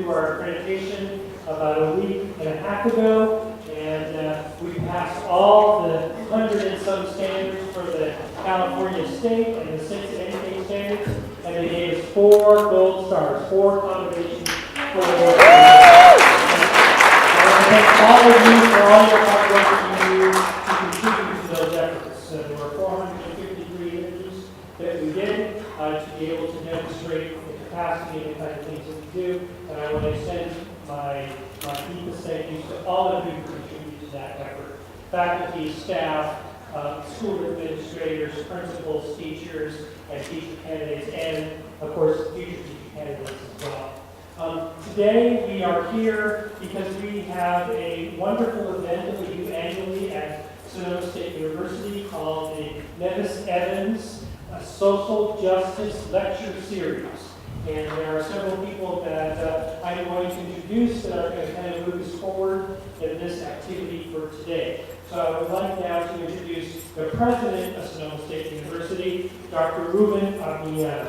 through our accreditation about a week and a half ago, and we passed all the 100 and some standards for the California state and the 6 NK standards, and they gave us 4 gold stars, 4 accommodations for the work. I want to thank all of you for all your hard work that you do to contribute to those efforts. There were 453 interviews that we did to be able to demonstrate the capacity and the kind of things that we do, and I want to extend my deepest thank yous to all of you who contributed to that effort. Faculty, staff, school administrators, principals, teachers, and teacher candidates, and of course, future teacher candidates as well. Today we are here because we have a wonderful event that we do annually at Sonoma State University called the Neves Evans Social Justice Lecture Series. And there are several people that I'm going to introduce that are going to kind of move us forward in this activity for today. So I would like now to introduce the president of Sonoma State University, Dr. Ruben Andrea.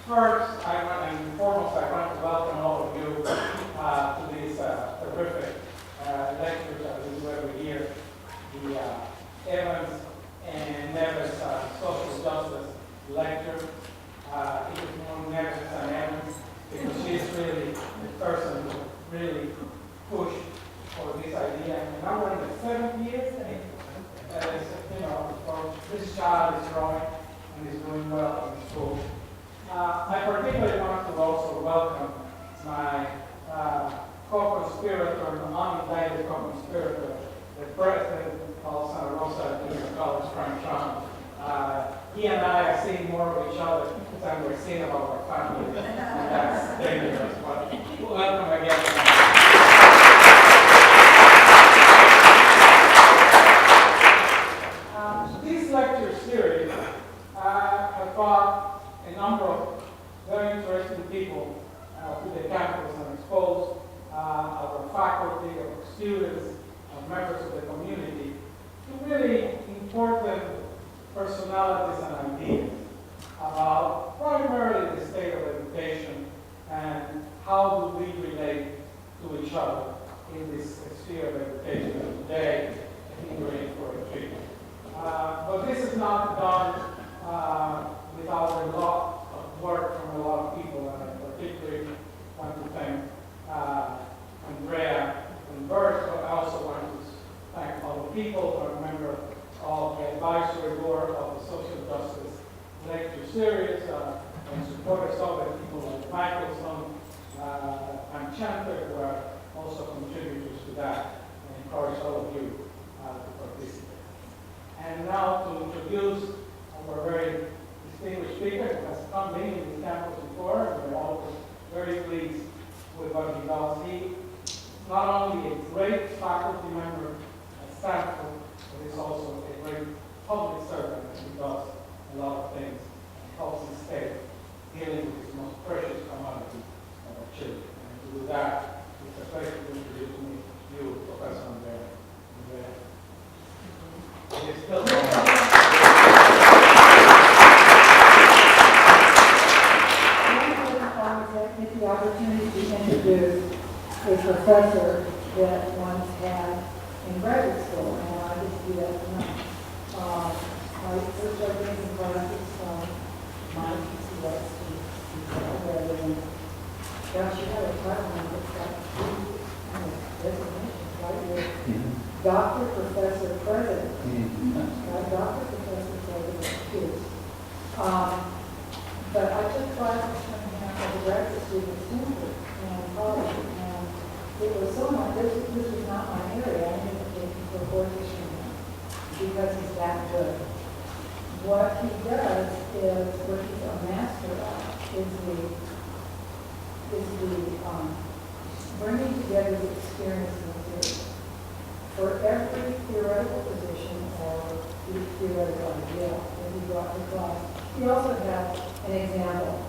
First, and foremost, I want to welcome all of you to these terrific lectures that we do every year. The Evans and Neves Social Justice Lecture. It is more Neves than Evans because she's really the person who really pushed for this idea. And now we're in the 7th year, this child is growing and is doing well in school. I particularly want to also welcome my co-conspirator, uninvited co-conspirator, the president of Santa Rosa Junior College, Frank Sean. He and I have seen more of each other than we've seen of our family, and that's dangerous. But welcome again. This lecture series have brought a number of very interesting people to the campus and exposed our faculty, our students, members of the community to really important personalities and ideas about primarily the state of education and how do we relate to each other in this sphere of education today in grade 43. But this is not done without a lot of work from a lot of people, and I particularly want to thank Andrea and Kirst, but I also want to thank all the people who are members of the advisory board of the Social Justice Lecture Series and supporters of it, people like Michelson and Chanter, who are also contributors to that, and encourage all of you to participate. And now to introduce our very distinguished speaker who has come in this campus before, and we're all very pleased with what he does. He is not only a great faculty member at Stanford, but is also a great public servant, and he does a lot of things and helps the state dealing with his most precious commodity, our children. And to do that, it's a pleasure to introduce you, Professor Andrea. He is still the opportunity to introduce a professor that once had in graduate school, and I get to do that tonight. My first graduation classes from my PCS rather than, gosh, you had a title and it's got designations right here. Doctor, Professor, President. Doctor, Professor, President, Kirst. But I took classes from him as a graduate student at Stanford and college, and it was so much, this was not my area. I ended up taking for courses from him because he's that good. What he does is, what he's a master of, is the bringing together the experience and the theory. For every theoretical position or theoretical idea that he brought to class, he also had an example.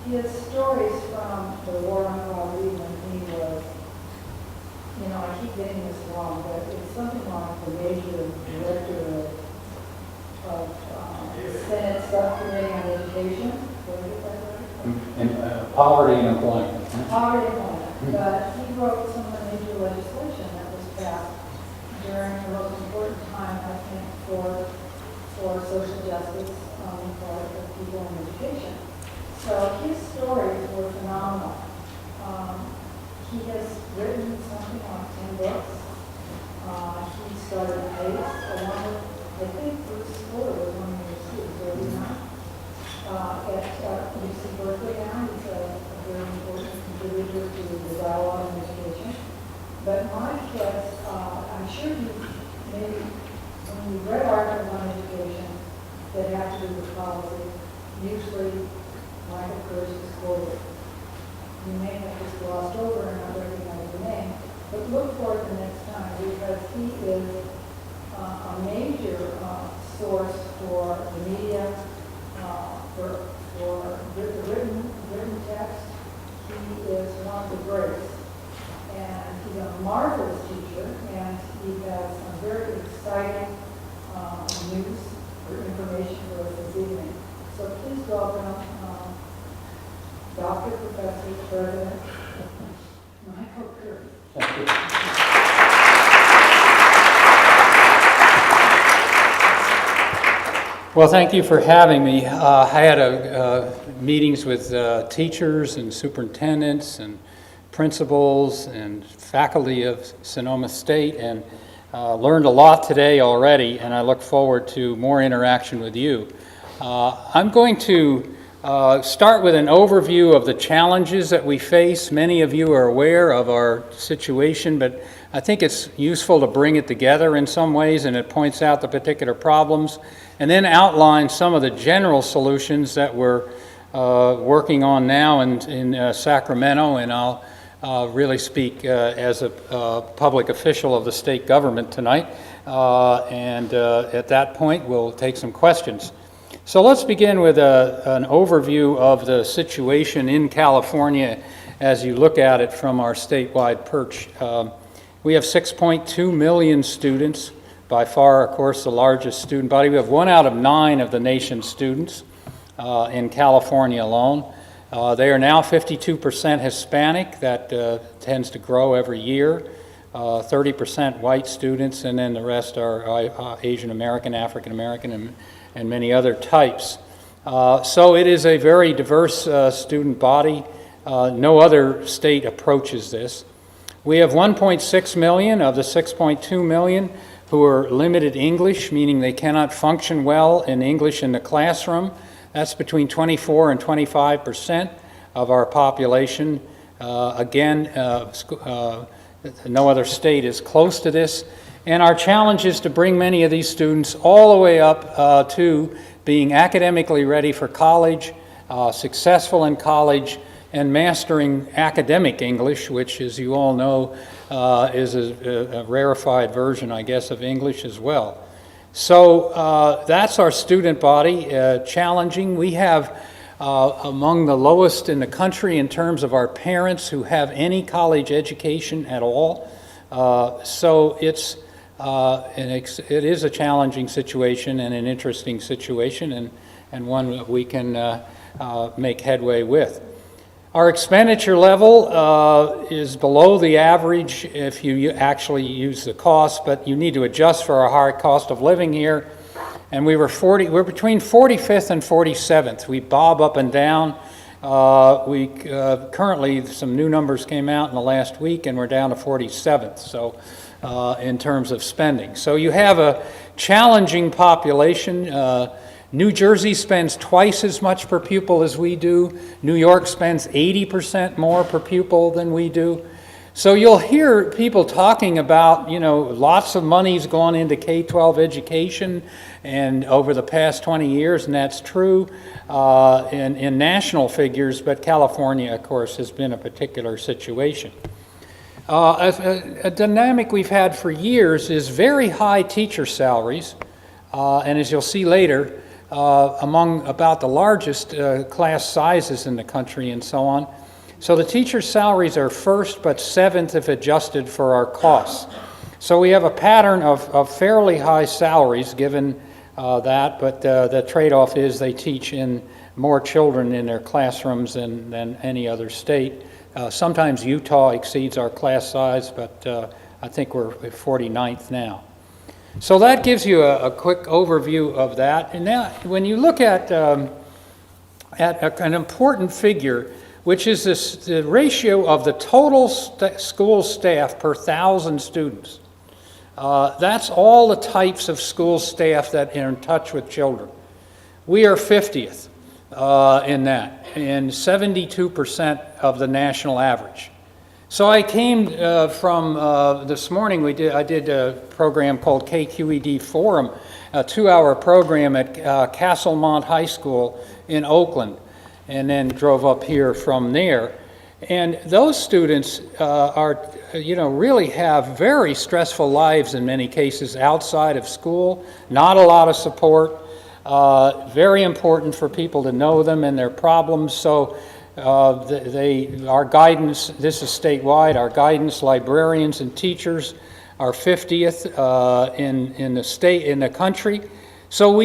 His stories from the war on poverty when he was, I keep getting this wrong, but it's something like the major director of the Senate Subcommittee on Education. And poverty and employment. Poverty and employment. But he wrote some of the major legislation that was passed during the most important time, I think, for social justice for people in education. So his stories were phenomenal. He has written something like 10 books. He started PACE along with, I think, Bruce Fuller was one of his students, or not? At UC Berkeley now, he's a very important contributor to the dialogue in education. But my guess, I'm sure you maybe, when you read articles on education that have to do with policy, usually Michael Kirst is quoted. You may have just glossed over and not recognize the name, but look for it the next time because he is a major source for the media, for the written text. He is one of the greats, and he's a marvelous teacher, and he has some very exciting news or information for us this evening. So please welcome Dr. Professor President Michael Kirst. Thank you. Well, thank you for having me. I had meetings with teachers and superintendents and principals and faculty of Sonoma State and learned a lot today already, and I look forward to more interaction with you. I'm going to start with an overview of the challenges that we face. Many of you are aware of our situation, but I think it's useful to bring it together in some ways, and it points out the particular problems, and then outline some of the general solutions that we're working on now in Sacramento, and I'll really speak as a public official of the state government tonight, and at that point we'll take some questions. So let's begin with an overview of the situation in California as you look at it from our statewide perch. We have 6.2 million students, by far, of course, the largest student body. We have 1 out of 9 of the nation's students in California alone. They are now 52% Hispanic. That tends to grow every year. 30% white students, and then the rest are Asian American, African American, and many other types. So it is a very diverse student body. No other state approaches this. We have 1.6 million of the 6.2 million who are limited English, meaning they cannot function well in English in the classroom. That's between 24 and 25% of our population. Again, no other state is close to this. And our challenge is to bring many of these students all the way up to being academically ready for college, successful in college, and mastering academic English, which, as you all know, is a rarefied version, I guess, of English as well. So that's our student body, challenging. We have among the lowest in the country in terms of our parents who have any college education at all. So it is a challenging situation and an interesting situation, and one that we can make headway with. Our expenditure level is below the average if you actually use the cost, but you need to adjust for our high cost of living here. And we're between 45th and 47th. We bob up and down. Currently, some new numbers came out in the last week, and we're down to 47th. So, in terms of spending, so you have a challenging population. New Jersey spends twice as much per pupil as we do. New York spends 80% more per pupil than we do. So you'll hear people talking about, lots of money's gone into K12 education and over the past 20 years, and that's true in national figures, but California, of course, has been a particular situation. A dynamic we've had for years is very high teacher salaries, and as you'll see later, among about the largest class sizes in the country and so on. So the teacher salaries are first but seventh if adjusted for our costs. So we have a pattern of fairly high salaries given that, but the trade-off is they teach in more children in their classrooms than any other state. Sometimes Utah exceeds our class size, but I think we're at 49th now. So that gives you a quick overview of that. And now, when you look at an important figure, which is the ratio of the total school staff per 1,000 students. That's all the types of school staff that are in touch with children. We are 50th in that, and 72% of the national average. So I came from this morning. I did a program called KQED Forum, a 2-hour program at Castlemont High School in Oakland, and then drove up here from there. And those students really have very stressful lives in many cases outside of school, not a lot of support. Very important for people to know them and their problems. So our guidance, this is statewide, our guidance librarians and teachers are 50th in the state, in the country. So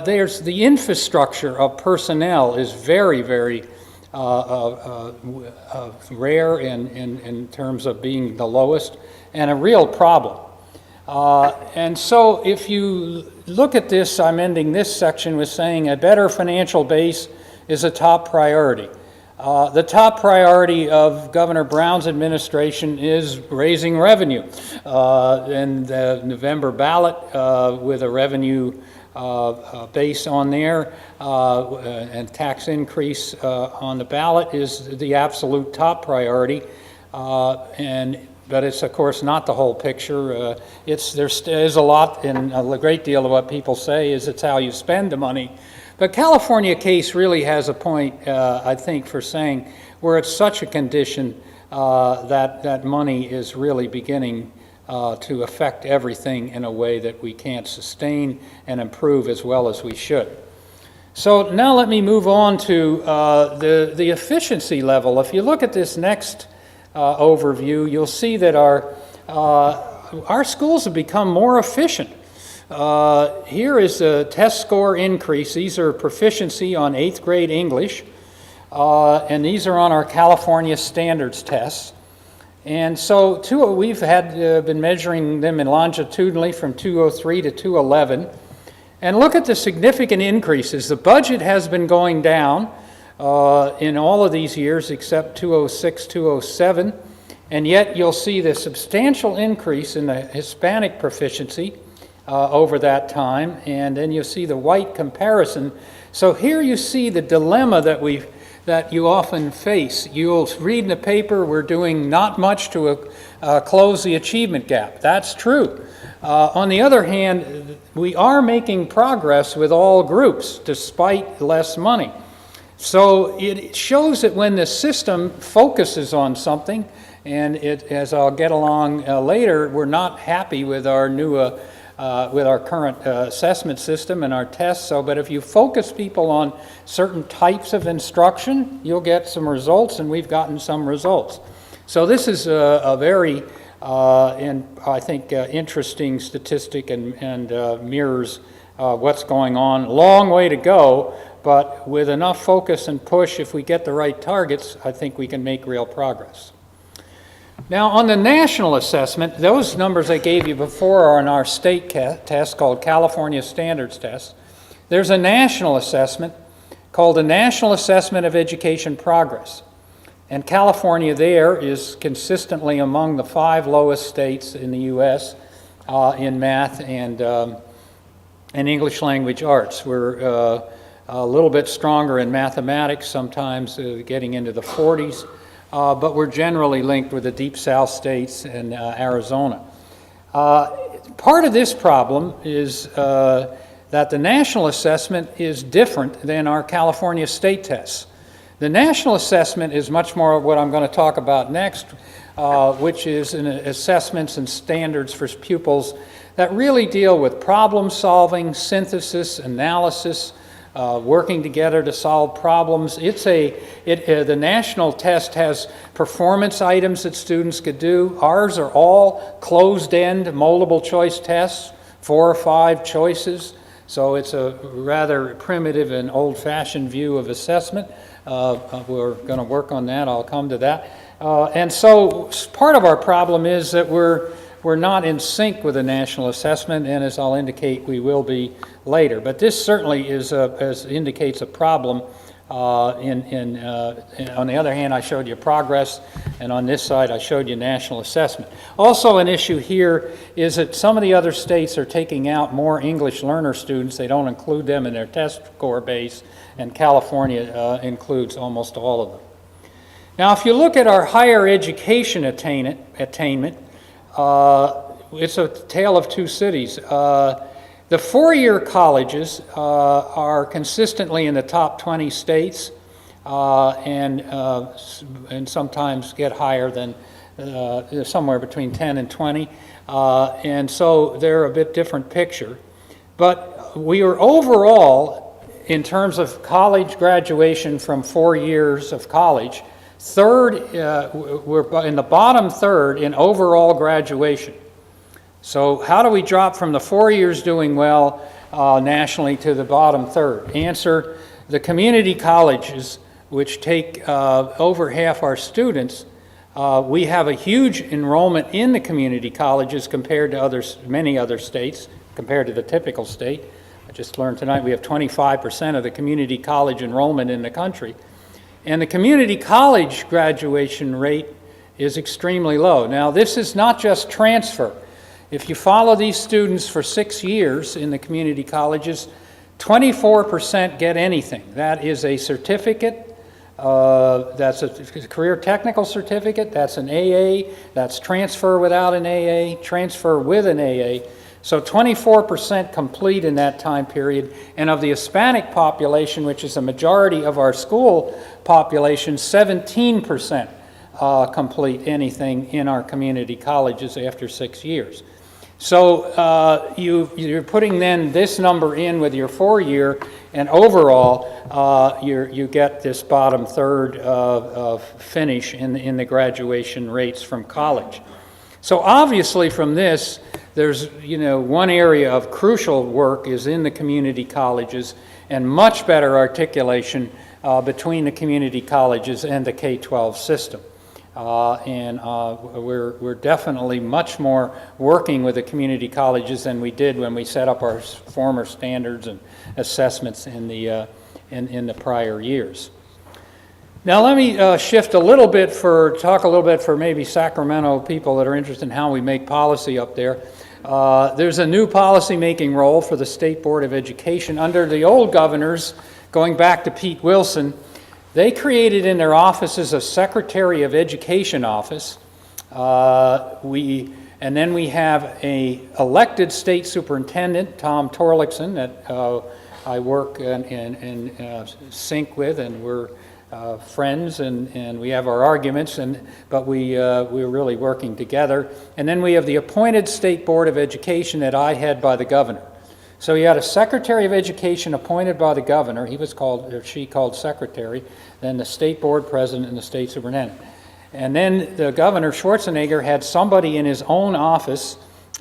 there's the infrastructure of personnel is very, very rare in terms of being the lowest, and a real problem. And so if you look at this, I'm ending this section with saying a better financial base is a top priority. The top priority of Governor Brown's administration is raising revenue. And the November ballot with a revenue base on there and tax increase on the ballot is the absolute top priority. But it's, of course, not the whole picture. There's a lot, and a great deal of what people say is it's how you spend the money. But California case really has a point, I think, for saying where it's such a condition that money is really beginning to affect everything in a way that we can't sustain and improve as well as we should. So now let me move on to the efficiency level. If you look at this next overview, you'll see that our schools have become more efficient. Here is a test score increase. These are proficiency on 8th grade English, and these are on our California standards tests. And so we've been measuring them longitudinally from 203 to 211. And look at the significant increases. The budget has been going down in all of these years except 206, 207. And yet you'll see the substantial increase in the Hispanic proficiency over that time. And then you'll see the white comparison. So here you see the dilemma that you often face. You'll read in the paper, we're doing not much to close the achievement gap. That's true. On the other hand, we are making progress with all groups despite less money. So it shows that when the system focuses on something, and as I'll get along later, we're not happy with our new with our current assessment system and our tests. But if you focus people on certain types of instruction, you'll get some results, and we've gotten some results. So this is a very, I think, interesting statistic and mirrors what's going on. Long way to go, but with enough focus and push, if we get the right targets, I think we can make real progress. Now, on the national assessment, those numbers I gave you before are in our state test called California Standards Test. There's a national assessment called the National Assessment of Education Progress. And California there is consistently among the 5 lowest states in the U.S. In math and English language arts. We're a little bit stronger in mathematics, sometimes getting into the 40s. But we're generally linked with the Deep South states and Arizona. Part of this problem is that the national assessment is different than our California state tests. The national assessment is much more of what I'm going to talk about next, which is assessments and standards for pupils that really deal with problem solving, synthesis, analysis, working together to solve problems. The national test has performance items that students could do. Ours are all closed-end, multiple choice tests, 4 or 5 choices. So it's a rather primitive and old-fashioned view of assessment. We're going to work on that. I'll come to that. And so part of our problem is that we're not in sync with the national assessment, and as I'll indicate, we will be later. But this certainly indicates a problem. On the other hand, I showed you progress, and on this side, I showed you national assessment. Also, an issue here is that some of the other states are taking out more English learner students. They don't include them in their test score base, and California includes almost all of them. Now, if you look at our higher education attainment, it's a tale of two cities. The four-year colleges are consistently in the top 20 states and sometimes get higher than somewhere between 10 and 20. And so they're a bit different picture. But we are overall, in terms of college graduation from 4 years of college, we're in the bottom third in overall graduation. So how do we drop from the 4 years doing well nationally to the bottom third? Answer, the community colleges, which take over half our students, we have a huge enrollment in the community colleges compared to many other states, compared to the typical state. I just learned tonight we have 25% of the community college enrollment in the country. And the community college graduation rate is extremely low. Now, this is not just transfer. If you follow these students for 6 years in the community colleges, 24% get anything. That is a certificate, that's a career technical certificate, that's an AA, that's transfer without an AA, transfer with an AA. So 24% complete in that time period. And of the Hispanic population, which is a majority of our school population, 17% complete anything in our community colleges after 6 years. So you're putting then this number in with your 4-year, and overall you get this bottom third of finish in the graduation rates from college. So obviously from this, there's one area of crucial work is in the community colleges, and much better articulation between the community colleges and the K12 system. We're definitely much more working with the community colleges than we did when we set up our former standards and assessments in the prior years. Now let me shift a little bit talk a little bit for maybe Sacramento people that are interested in how we make policy up there. There's a new policy making role for the State Board of Education. Under the old governors, going back to Pete Wilson, they created in their offices a Secretary of Education office. And then we have a elected state superintendent, Tom Torlakson, that I work in sync with, and we're friends, and we have our arguments, but we're really working together. And then we have the appointed State Board of Education that I head by the governor. So you had a Secretary of Education appointed by the governor. He was called, or she called secretary, then the state board president and the state superintendent. And then the governor, Schwarzenegger, had somebody in his own office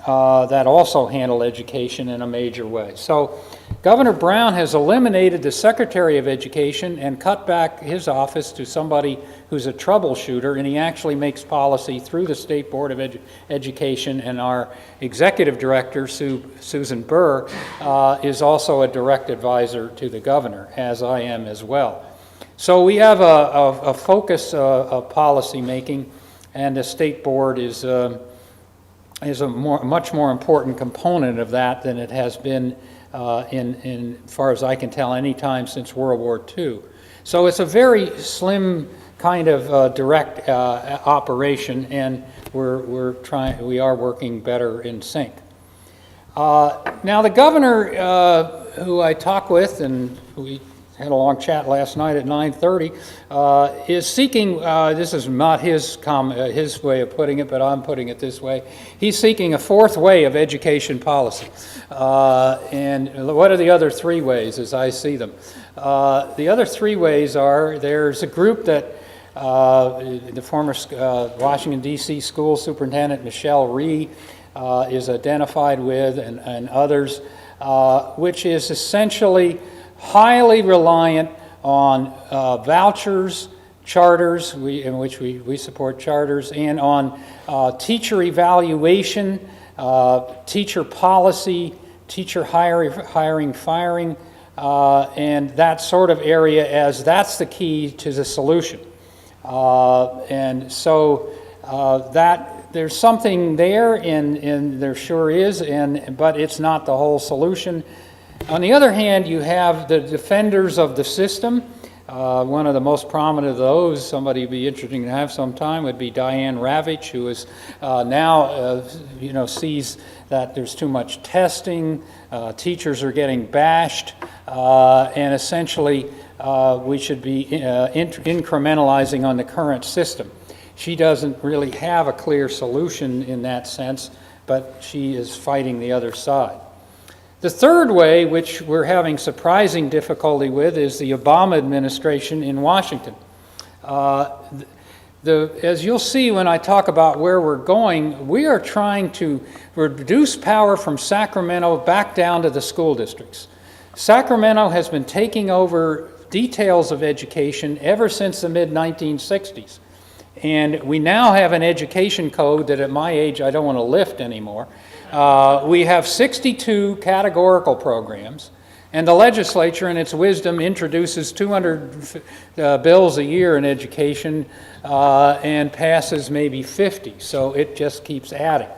that also handled education in a major way. So Governor Brown has eliminated the Secretary of Education and cut back his office to somebody who's a troubleshooter, and he actually makes policy through the State Board of Education, and our executive director, Susan Burr, is also a direct advisor to the governor, as I am as well. So we have a focus of policy making, and the State Board is a much more important component of that than it has been in far as I can tell, any time since World War II. So it's a very slim kind of direct operation, and we are working better in sync. Now the governor who I talked with, and we had a long chat last night at 9:30, is seeking, this is not his way of putting it, but I'm putting it this way, he's seeking a fourth way of education policy. And what are the other three ways as I see them? The other three ways are, there's a group that the former Washington, D.C. school superintendent Michelle Rhee is identified with, and others. which is essentially highly reliant on vouchers, charters, in which we support charters, and on teacher evaluation, teacher policy, teacher hiring, firing, and that sort of area, as that's the key to the solution. And so that there's something there, and there sure is, but it's not the whole solution. On the other hand, you have the defenders of the system. One of the most prominent of those, somebody would be interesting to have sometime, would be Diane Ravitch, who is now, sees that there's too much testing, teachers are getting bashed, and essentially we should be incrementalizing on the current system. She doesn't really have a clear solution in that sense, but she is fighting the other side. The third way, which we're having surprising difficulty with, is the Obama administration in Washington. As you'll see when I talk about where we're going, we are trying to reduce power from Sacramento back down to the school districts. Sacramento has been taking over details of education ever since the mid-1960s. And we now have an education code that at my age I don't want to lift anymore. We have 62 categorical programs, and the legislature in its wisdom introduces 200 bills a year in education and passes maybe 50, so it just keeps adding.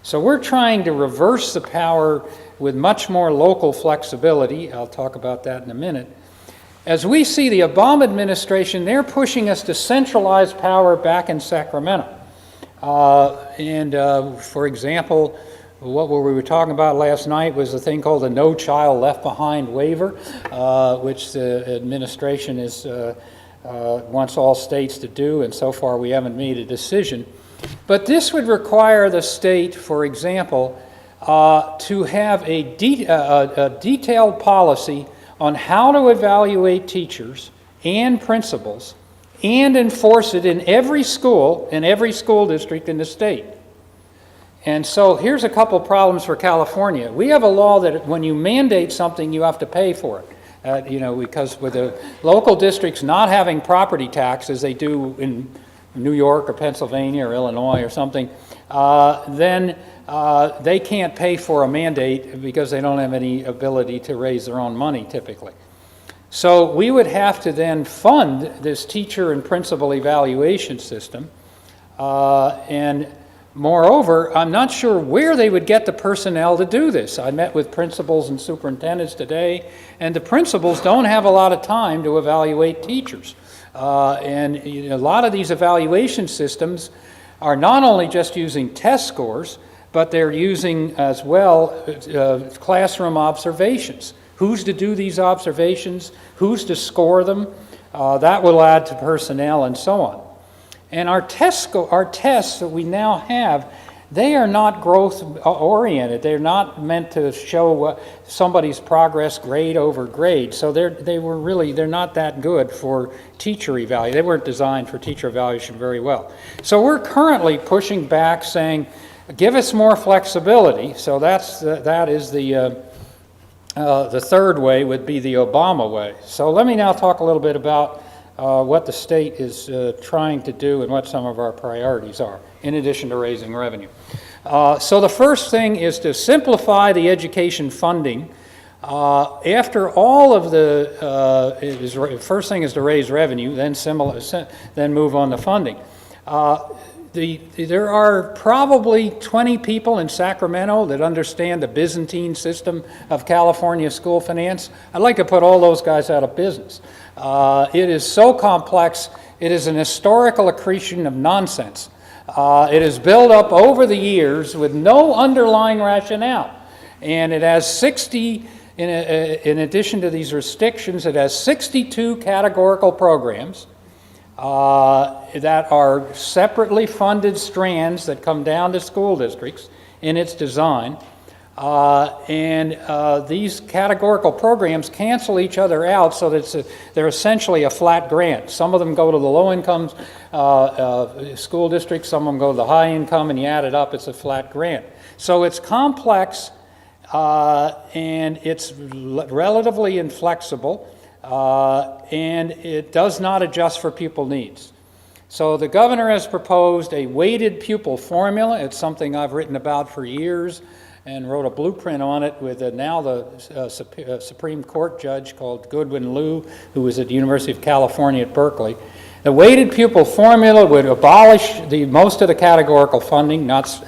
So we're trying to reverse the power with much more local flexibility. I'll talk about that in a minute. As we see the Obama administration, they're pushing us to centralize power back in Sacramento. For example, what we were talking about last night was a thing called the No Child Left Behind waiver, which the administration wants all states to do, and so far we haven't made a decision. But this would require the state, for example, to have a detailed policy on how to evaluate teachers and principals and enforce it in every school district in the state. And so here's a couple problems for California. We have a law that when you mandate something, you have to pay for it. Because with the local districts not having property tax as they do in New York or Pennsylvania or Illinois or something, then they can't pay for a mandate because they don't have any ability to raise their own money typically. So we would have to then fund this teacher and principal evaluation system. And moreover, I'm not sure where they would get the personnel to do this. I met with principals and superintendents today, and the principals don't have a lot of time to evaluate teachers. A lot of these evaluation systems are not only just using test scores, but they're using as well classroom observations. Who's to do these observations? Who's to score them? That will add to personnel and so on. And our tests that we now have, they are not growth oriented. They're not meant to show somebody's progress grade over grade. So they're not that good for teacher evaluation. They weren't designed for teacher evaluation very well. So we're currently pushing back, saying, give us more flexibility. So that is the third way would be the Obama way. So let me now talk a little bit about what the state is trying to do and what some of our priorities are, in addition to raising revenue. So the first thing is to simplify the education funding. After all of the, first thing is to raise revenue, then move on to funding. There are probably 20 people in Sacramento that understand the Byzantine system of California school finance. I'd like to put all those guys out of business. It is so complex. It is an historical accretion of nonsense. It is built up over the years with no underlying rationale. And it has 60, in addition to these restrictions, it has 62 categorical programs that are separately funded strands that come down to school districts in its design. These categorical programs cancel each other out so that they're essentially a flat grant. Some of them go to the low-income school districts, some of them go to the high-income, and you add it up, it's a flat grant. So it's complex, and it's relatively inflexible, and it does not adjust for pupil needs. So the governor has proposed a weighted pupil formula. It's something I've written about for years and wrote a blueprint on it with now the Supreme Court judge called Goodwin Liu, who was at the University of California at Berkeley. The weighted pupil formula would abolish most of the categorical funding, not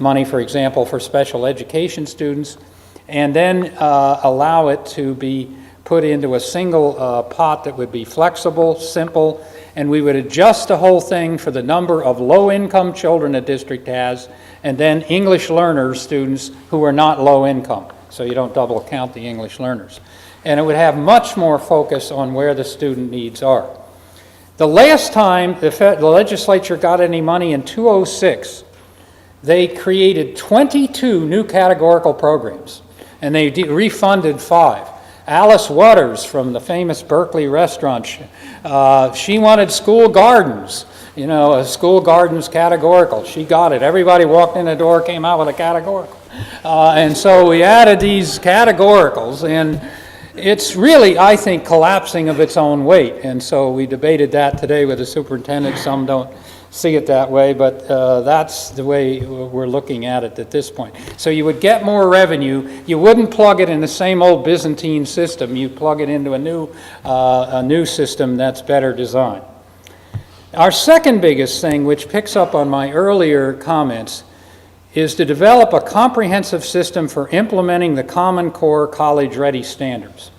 money, for example, for special education students, and then allow it to be put into a single pot that would be flexible, simple, and we would adjust the whole thing for the number of low-income children a district has, and then English learners, students who are not low income, so you don't double count the English learners. And it would have much more focus on where the student needs are. The last time the legislature got any money in 2006, they created 22 new categorical programs, and they refunded 5. Alice Waters from the famous Berkeley restaurant, she wanted school gardens, a school gardens categorical. She got it. Everybody walked in the door, came out with a categorical. And so we added these categoricals, and it's really, I think, collapsing of its own weight. And so we debated that today with the superintendent. Some don't see it that way, but that's the way we're looking at it at this point. So you would get more revenue. You wouldn't plug it in the same old Byzantine system. You plug it into a new system that's better designed. Our second biggest thing, which picks up on my earlier comments, is to develop a comprehensive system for implementing the Common Core college-ready standards.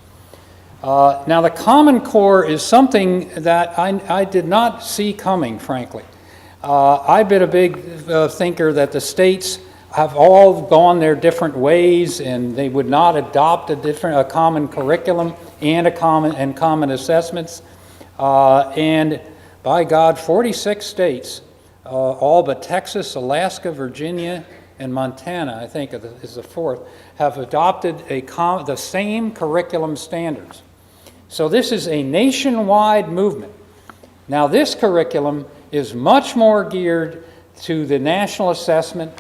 Now, the Common Core is something that I did not see coming, frankly. I've been a big thinker that the states have all gone their different ways, and they would not adopt a common curriculum and common assessments. And by God, 46 states, all but Texas, Alaska, Virginia, and Montana, I think is the fourth, have adopted the same curriculum standards. So this is a nationwide movement. Now this curriculum is much more geared to the national assessment,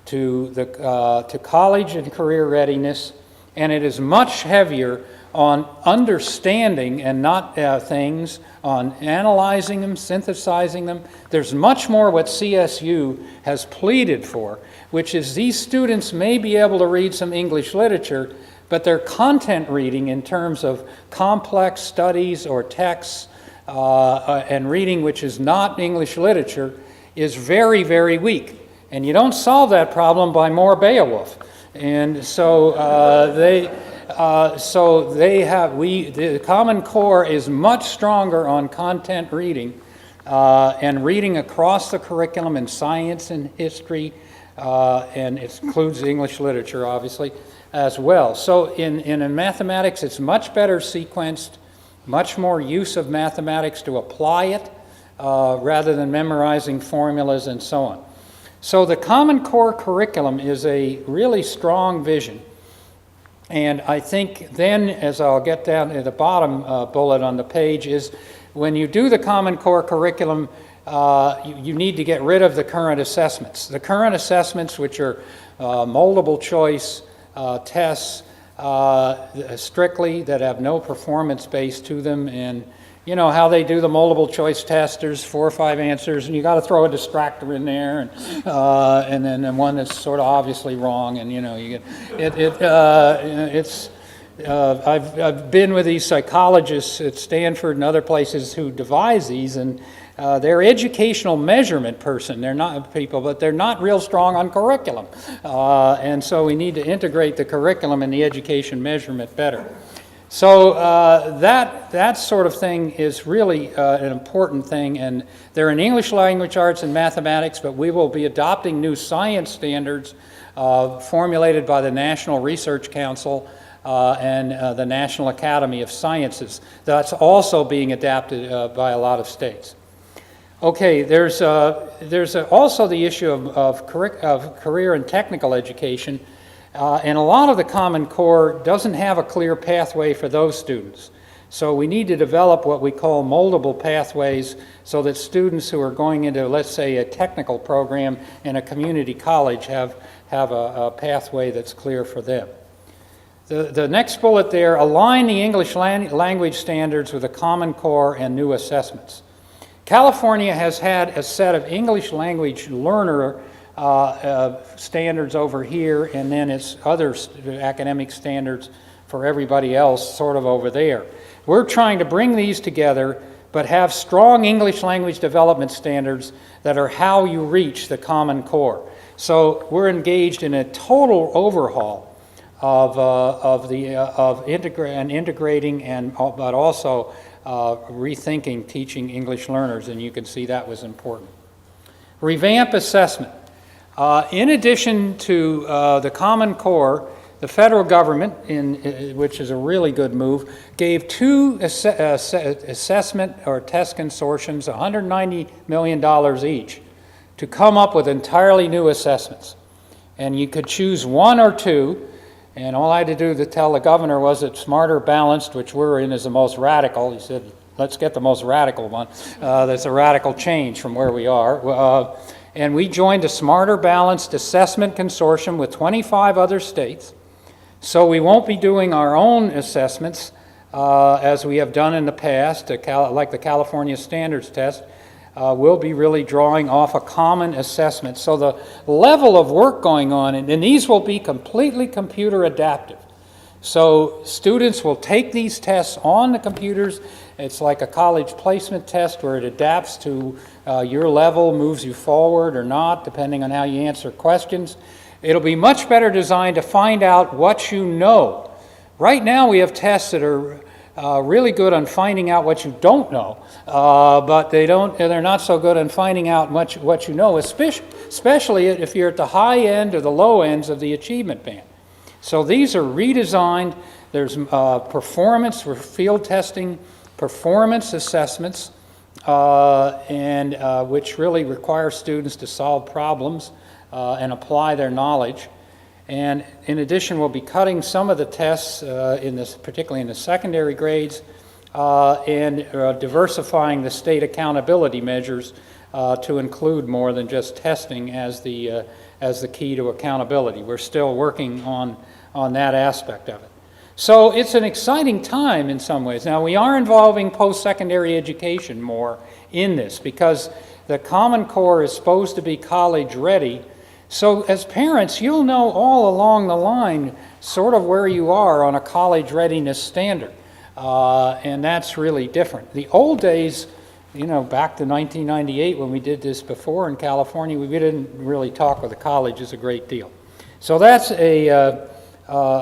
to college and career readiness, and it is much heavier on understanding and not things, on analyzing them, synthesizing them. There's much more what CSU has pleaded for, which is these students may be able to read some English literature, but their content reading in terms of complex studies or texts and reading which is not English literature is very, very weak. And you don't solve that problem by more Beowulf. And so the Common Core is much stronger on content reading and reading across the curriculum in science and history, and it includes English literature, obviously, as well. So in mathematics, it's much better sequenced, much more use of mathematics to apply it rather than memorizing formulas and so on. So the Common Core curriculum is a really strong vision. And I think then, as I'll get down to the bottom bullet on the page, is when you do the Common Core curriculum, you need to get rid of the current assessments. The current assessments, which are moldable choice tests, strictly, that have no performance base to them, and you know how they do the multiple choice test. There's 4 or 5 answers, and you got to throw a distractor in there, and then one that's sort of obviously wrong, and you know you get it. I've been with these psychologists at Stanford and other places who devise these, and they're educational measurement person. They're not people, but they're not real strong on curriculum, and so we need to integrate the curriculum and the education measurement better. So that sort of thing is really an important thing, and they're in English language arts and mathematics, but we will be adopting new science standards formulated by the National Research Council and the National Academy of Sciences. That's also being adapted by a lot of states. Okay, there's also the issue of career and technical education. And a lot of the Common Core doesn't have a clear pathway for those students. So we need to develop what we call moldable pathways so that students who are going into, let's say, a technical program in a community college have a pathway that's clear for them. The next bullet there, align the English language standards with the Common Core and new assessments. California has had a set of English language learner standards over here, and then its other academic standards for everybody else sort of over there. We're trying to bring these together, but have strong English language development standards that are how you reach the Common Core. So we're engaged in a total overhaul of integrating but also rethinking teaching English learners, and you can see that was important. Revamp assessment. In addition to the Common Core, the federal government, which is a really good move, gave two assessment or test consortiums $190 million each to come up with entirely new assessments. And you could choose one or two, and all I had to do to tell the governor was that Smarter Balanced, which we're in, is the most radical. He said, let's get the most radical one. That's a radical change from where we are. And we joined a Smarter Balanced Assessment Consortium with 25 other states. So we won't be doing our own assessments as we have done in the past, like the California Standards Test. We'll be really drawing off a common assessment. So the level of work going on, and these will be completely computer adaptive. So students will take these tests on the computers. It's like a college placement test where it adapts to your level, moves you forward or not, depending on how you answer questions. It'll be much better designed to find out what you know. Right now we have tests that are really good on finding out what you don't know, but they're not so good on finding out what you know, especially if you're at the high end or the low ends of the achievement band. So these are redesigned. There's performance for field testing, performance assessments, and which really require students to solve problems and apply their knowledge. And in addition, we'll be cutting some of the tests, particularly in the secondary grades, and diversifying the state accountability measures to include more than just testing as the key to accountability. We're still working on that aspect of it. So it's an exciting time in some ways. Now, we are involving post-secondary education more in this because the Common Core is supposed to be college ready. So as parents, you'll know all along the line sort of where you are on a college readiness standard. And that's really different. The old days, back to 1998 when we did this before in California, we didn't really talk with the colleges a great deal. So that's a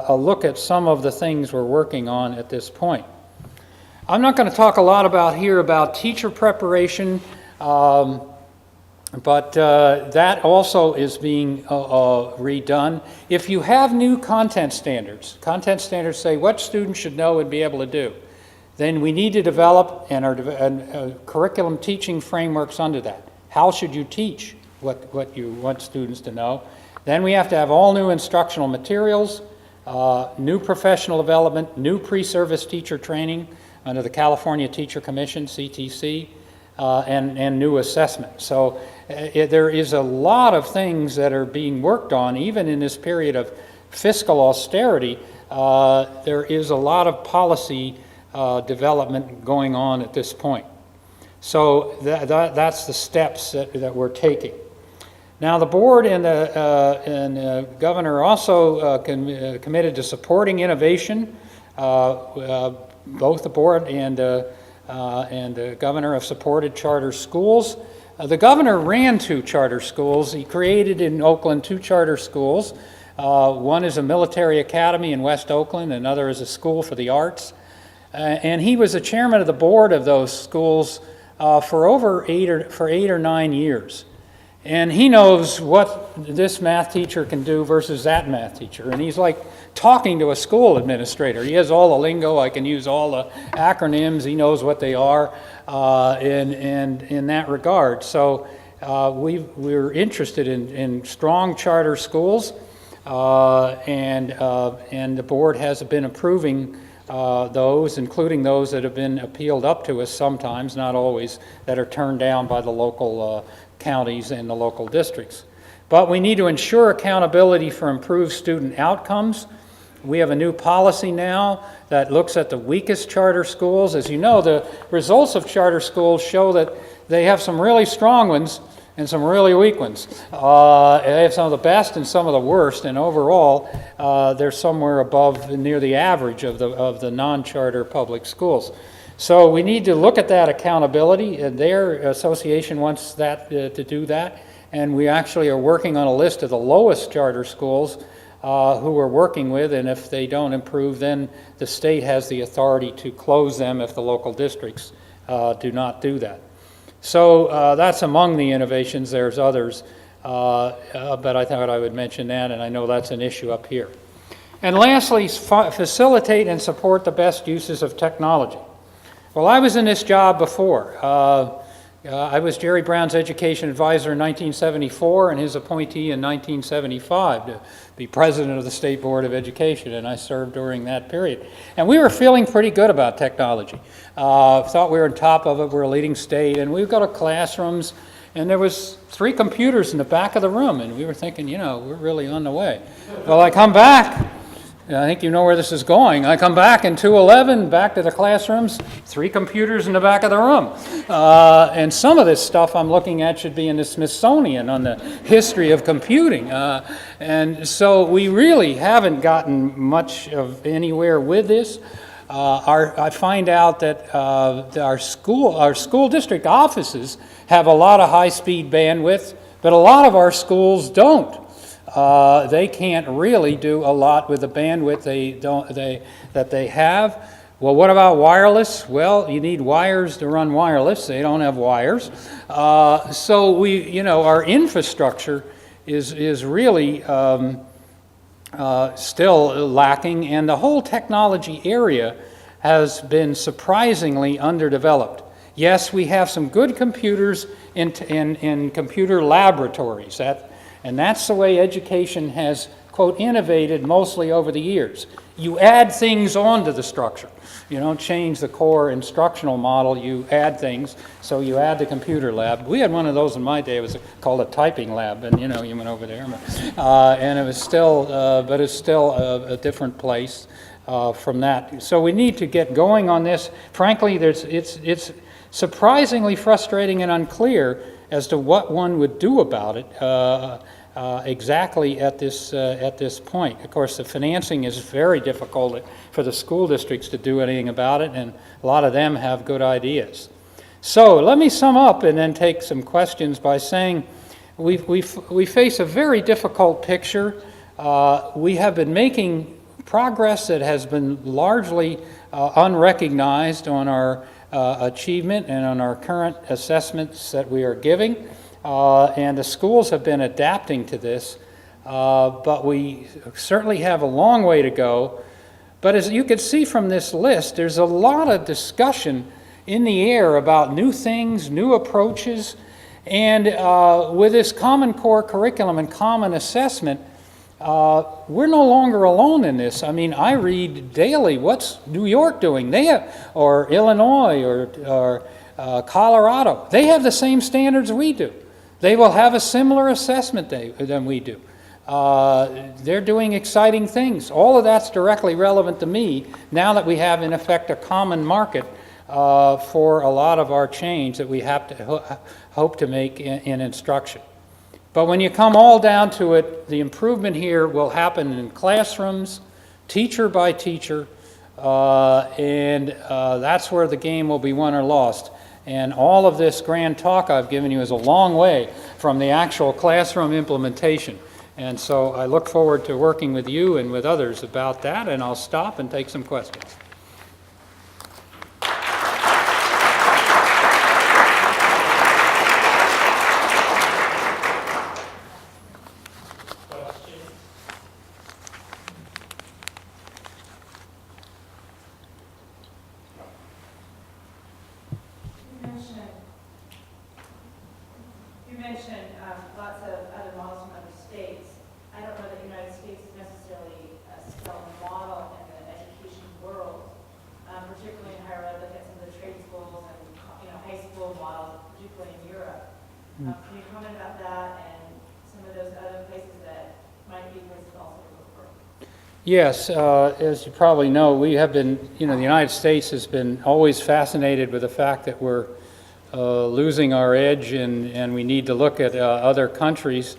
look at some of the things we're working on at this point. I'm not going to talk a lot about teacher preparation. But that also is being redone. If you have new content standards say what students should know and be able to do, then we need to develop curriculum teaching frameworks under that. How should you teach what you want students to know? Then we have to have all new instructional materials, new professional development, new pre-service teacher training under the California Teacher Commission, CTC, and new assessment. So there is a lot of things that are being worked on, even in this period of fiscal austerity. There is a lot of policy development going on at this point. So that's the steps that we're taking. Now the board and the governor also committed to supporting innovation. Both the board and the governor have supported charter schools. The governor ran 2 charter schools. He created in Oakland 2 charter schools. One is a military academy in West Oakland, another is a school for the arts. And he was the chairman of the board of those schools for 8 or 9 years. And he knows what this math teacher can do versus that math teacher. And he's like talking to a school administrator. He has all the lingo. I can use all the acronyms. He knows what they are in that regard. So we're interested in strong charter schools. And the board has been approving those, including those that have been appealed up to us sometimes, not always, that are turned down by the local counties and the local districts. But we need to ensure accountability for improved student outcomes. We have a new policy now that looks at the weakest charter schools. As you know, the results of charter schools show that they have some really strong ones and some really weak ones. They have some of the best and some of the worst, and overall, they're somewhere above, near the average of the non-charter public schools. So we need to look at that accountability. Their association wants that to do that, and we actually are working on a list of the lowest charter schools who we're working with, and if they don't improve, then the state has the authority to close them if the local districts do not do that. So that's among the innovations. There's others, but I thought I would mention that, and I know that's an issue up here. And lastly, facilitate and support the best uses of technology. Well, I was in this job before. I was Jerry Brown's education advisor in 1974 and his appointee in 1975 to be president of the State Board of Education, and I served during that period. And we were feeling pretty good about technology. Thought we were on top of it, we were a leading state, and we've got classrooms, and there was 3 computers in the back of the room, and we were thinking, you know, we're really on the way. Well, I come back. I think you know where this is going. I come back in 2011, back to the classrooms, 3 computers in the back of the room. And some of this stuff I'm looking at should be in the Smithsonian on the history of computing. And so we really haven't gotten much of anywhere with this. I find out that our school district offices have a lot of high-speed bandwidth, but a lot of our schools don't. They can't really do a lot with the bandwidth that they have. Well, what about wireless? Well, you need wires to run wireless. They don't have wires. So our infrastructure is really still lacking, and the whole technology area has been surprisingly underdeveloped. Yes, we have some good computers in computer laboratories. And that's the way education has, quote, innovated mostly over the years. You add things onto the structure. You don't change the core instructional model, you add things. So you add the computer lab. We had one of those in my day. It was called a typing lab, and you went over there. And it was still, but it's still a different place from that. So we need to get going on this. Frankly, it's surprisingly frustrating and unclear as to what one would do about it exactly at this point. Of course, the financing is very difficult for the school districts to do anything about it, and a lot of them have good ideas. So let me sum up and then take some questions by saying we face a very difficult picture. We have been making progress that has been largely unrecognized on our achievement and on our current assessments that we are giving, and the schools have been adapting to this, but we certainly have a long way to go. But as you can see from this list, there's a lot of discussion in the air about new things, new approaches, and with this Common Core curriculum and common assessment, we're no longer alone in this. I mean, I read daily, what's New York doing? They have, or Illinois, or Colorado. They have the same standards we do. They will have a similar assessment than we do. They're doing exciting things. All of that's directly relevant to me now that we have, in effect, a common market for a lot of our change that we have to hope to make in instruction. But when you come all down to it, the improvement here will happen in classrooms, teacher by teacher, and that's where the game will be won or lost. And all of this grand talk I've given you is a long way from the actual classroom implementation. And so I look forward to working with you and with others about that, and I'll stop and take some questions. You mentioned lots of other models from other states. I don't know that the United States is necessarily still a model in the education world. particularly in higher ed, look at some of the trade schools and, high school models, particularly in Europe. Can you comment about that and some of those other places that might be places also to look for? Yes, as you probably know, we have been, the United States has been always fascinated with the fact that we're losing our edge, and we need to look at other countries,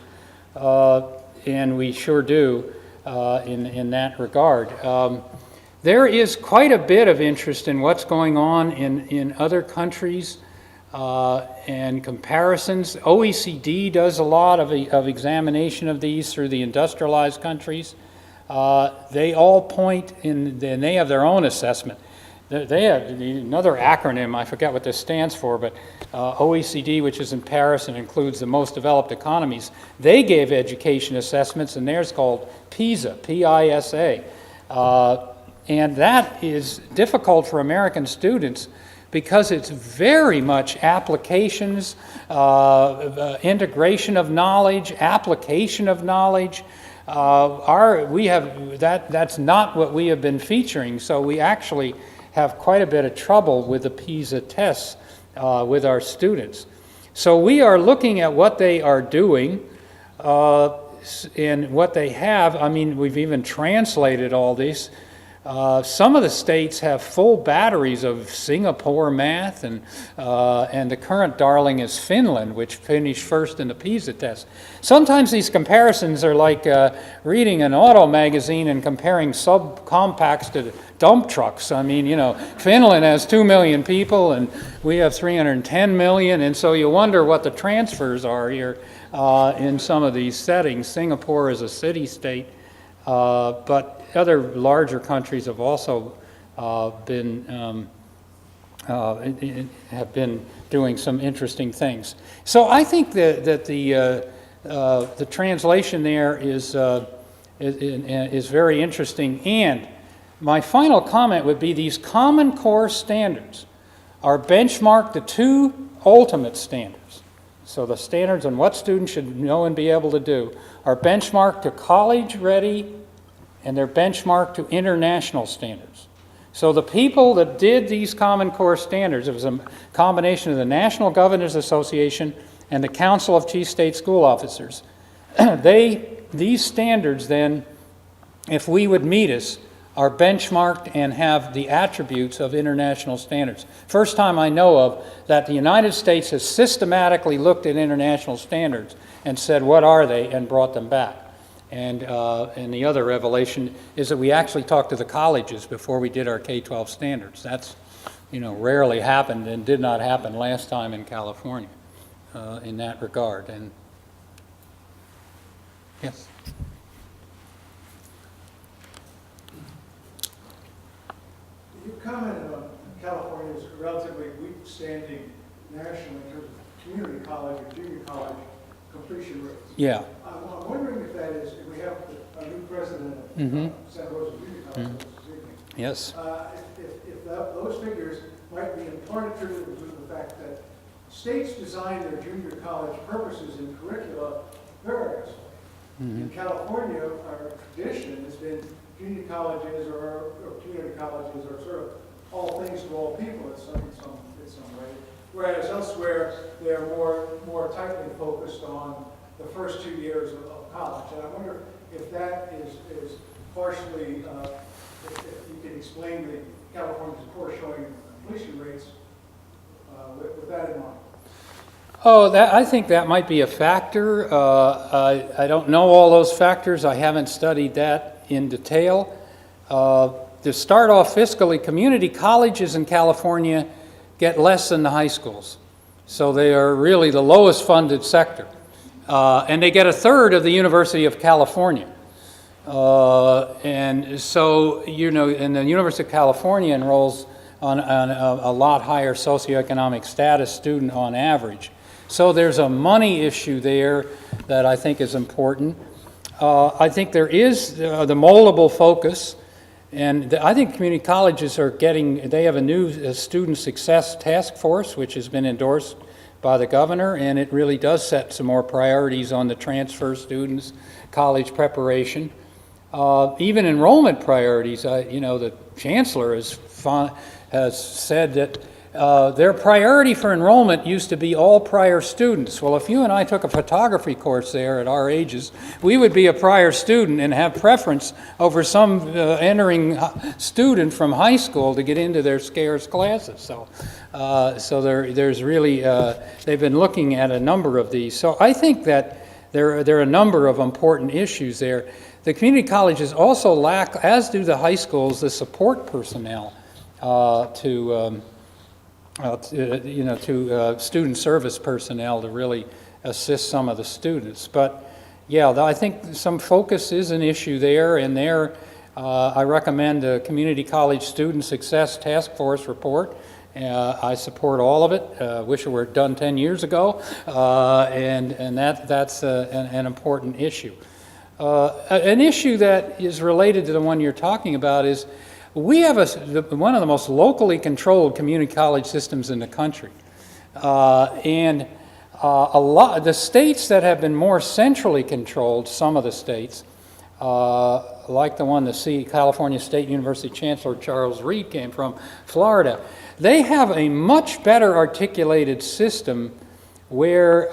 and we sure do in that regard. There is quite a bit of interest in what's going on in other countries and comparisons. OECD does a lot of examination of these through the industrialized countries. They all point and they have their own assessment. They have another acronym, I forget what this stands for, but OECD, which is in Paris and includes the most developed economies, they gave education assessments, and theirs called PISA, P-I-S-A. And that is difficult for American students because it's very much applications, integration of knowledge, application of knowledge. That's not what we have been featuring, so we actually have quite a bit of trouble with the PISA tests with our students. So we are looking at what they are doing and what they have. I mean, we've even translated all this. Some of the states have full batteries of Singapore math, and the current darling is Finland, which finished first in the PISA test. Sometimes these comparisons are like reading an auto magazine and comparing subcompacts to dump trucks. I mean, Finland has 2 million people, and we have 310 million, and so you wonder what the transfers are here in some of these settings. Singapore is a city-state, but other larger countries have also been doing some interesting things. So I think that the translation there is very interesting. And my final comment would be these Common Core standards are benchmarked to two ultimate standards. So the standards on what students should know and be able to do are benchmarked to college-ready, and they're benchmarked to international standards. So the people that did these Common Core standards, it was a combination of the National Governors Association and the Council of Chief State School Officers. These standards then, if we would meet us, are benchmarked and have the attributes of international standards. First time I know of that the United States has systematically looked at international standards and said, what are they, and brought them back. And the other revelation is that we actually talked to the colleges before we did our K12 standards. That's, rarely happened and did not happen last time in California in that regard. And yes. You commented on California's relatively weak standing nationally in terms of community college or junior college completion rates. Yeah. I'm wondering if that is, if we have a new president of Santa Rosa Junior College this evening. Yes. If those figures might be in part attributed to the fact that states design their junior college purposes and curricula variously. In California, our tradition has been junior colleges or community colleges are sort of all things to all people in some way. Whereas elsewhere, they're more tightly focused on the first 2 years of college. And I wonder if that is partially, if you can explain the California's report showing completion rates with that in mind. Oh, I think that might be a factor. I don't know all those factors. I haven't studied that in detail. To start off fiscally, community colleges in California get less than the high schools. So they are really the lowest funded sector. And they get a third of the University of California. And so, and the University of California enrolls on a lot higher socioeconomic status student on average. So there's a money issue there that I think is important. I think there is the moldable focus. And I think community colleges they have a new student success task force, which has been endorsed by the governor, and it really does set some more priorities on the transfer students, college preparation. Even enrollment priorities, the chancellor is has said that their priority for enrollment used to be all prior students. Well, if you and I took a photography course there at our ages, we would be a prior student and have preference over some entering student from high school to get into their scarce classes. So there's really, they've been looking at a number of these. So I think that there are a number of important issues there. The community colleges also lack, as do the high schools, the support personnel to student service personnel to really assist some of the students. But yeah, I think some focus is an issue there, and there I recommend the Community College Student Success Task Force report. I support all of it. Wish it were done 10 years ago, and that's an important issue. An issue that is related to the one you're talking about is we have one of the most locally controlled community college systems in the country. And a lot, the states that have been more centrally controlled, some of the states, like the one the California State University Chancellor Charles Reed came from, Florida, they have a much better articulated system where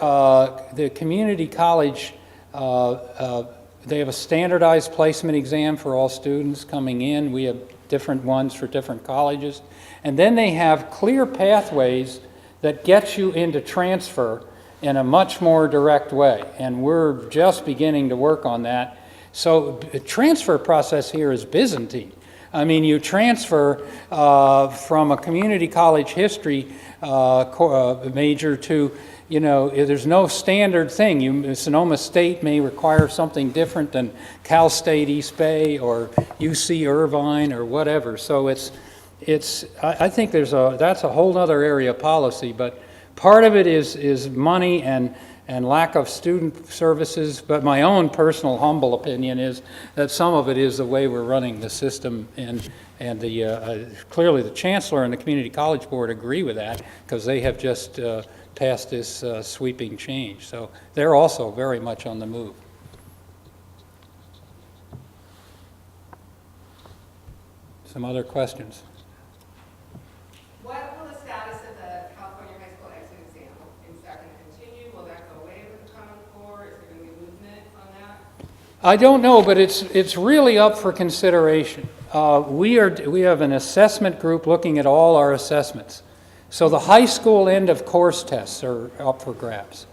the community college, they have a standardized placement exam for all students coming in. We have different ones for different colleges. And then they have clear pathways that get you into transfer in a much more direct way. And we're just beginning to work on that. So the transfer process here is Byzantine. I mean, you transfer from a community college history major to, there's no standard thing. Sonoma State may require something different than Cal State East Bay or UC Irvine or whatever. So I think that's a whole other area of policy, but part of it is money and lack of student services, but my own personal humble opinion is that some of it is the way we're running the system, and clearly the Chancellor and the Community College Board agree with that because they have just passed this sweeping change. So they're also very much on the move. Some other questions? What will the status of the California high school exit exam? Is that going to continue? Will that go away with the Common Core? Is there going to be movement on that? I don't know, but it's really up for consideration. We have an assessment group looking at all our assessments. So the high school end of course tests are up for grabs.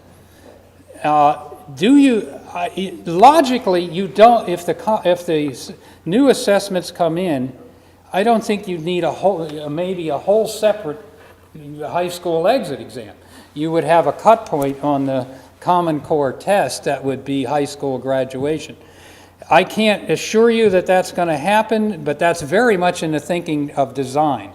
Logically, you don't, if the new assessments come in, I don't think you'd need maybe a whole separate high school exit exam. You would have a cut point on the Common Core test that would be high school graduation. I can't assure you that that's going to happen, but that's very much in the thinking of design.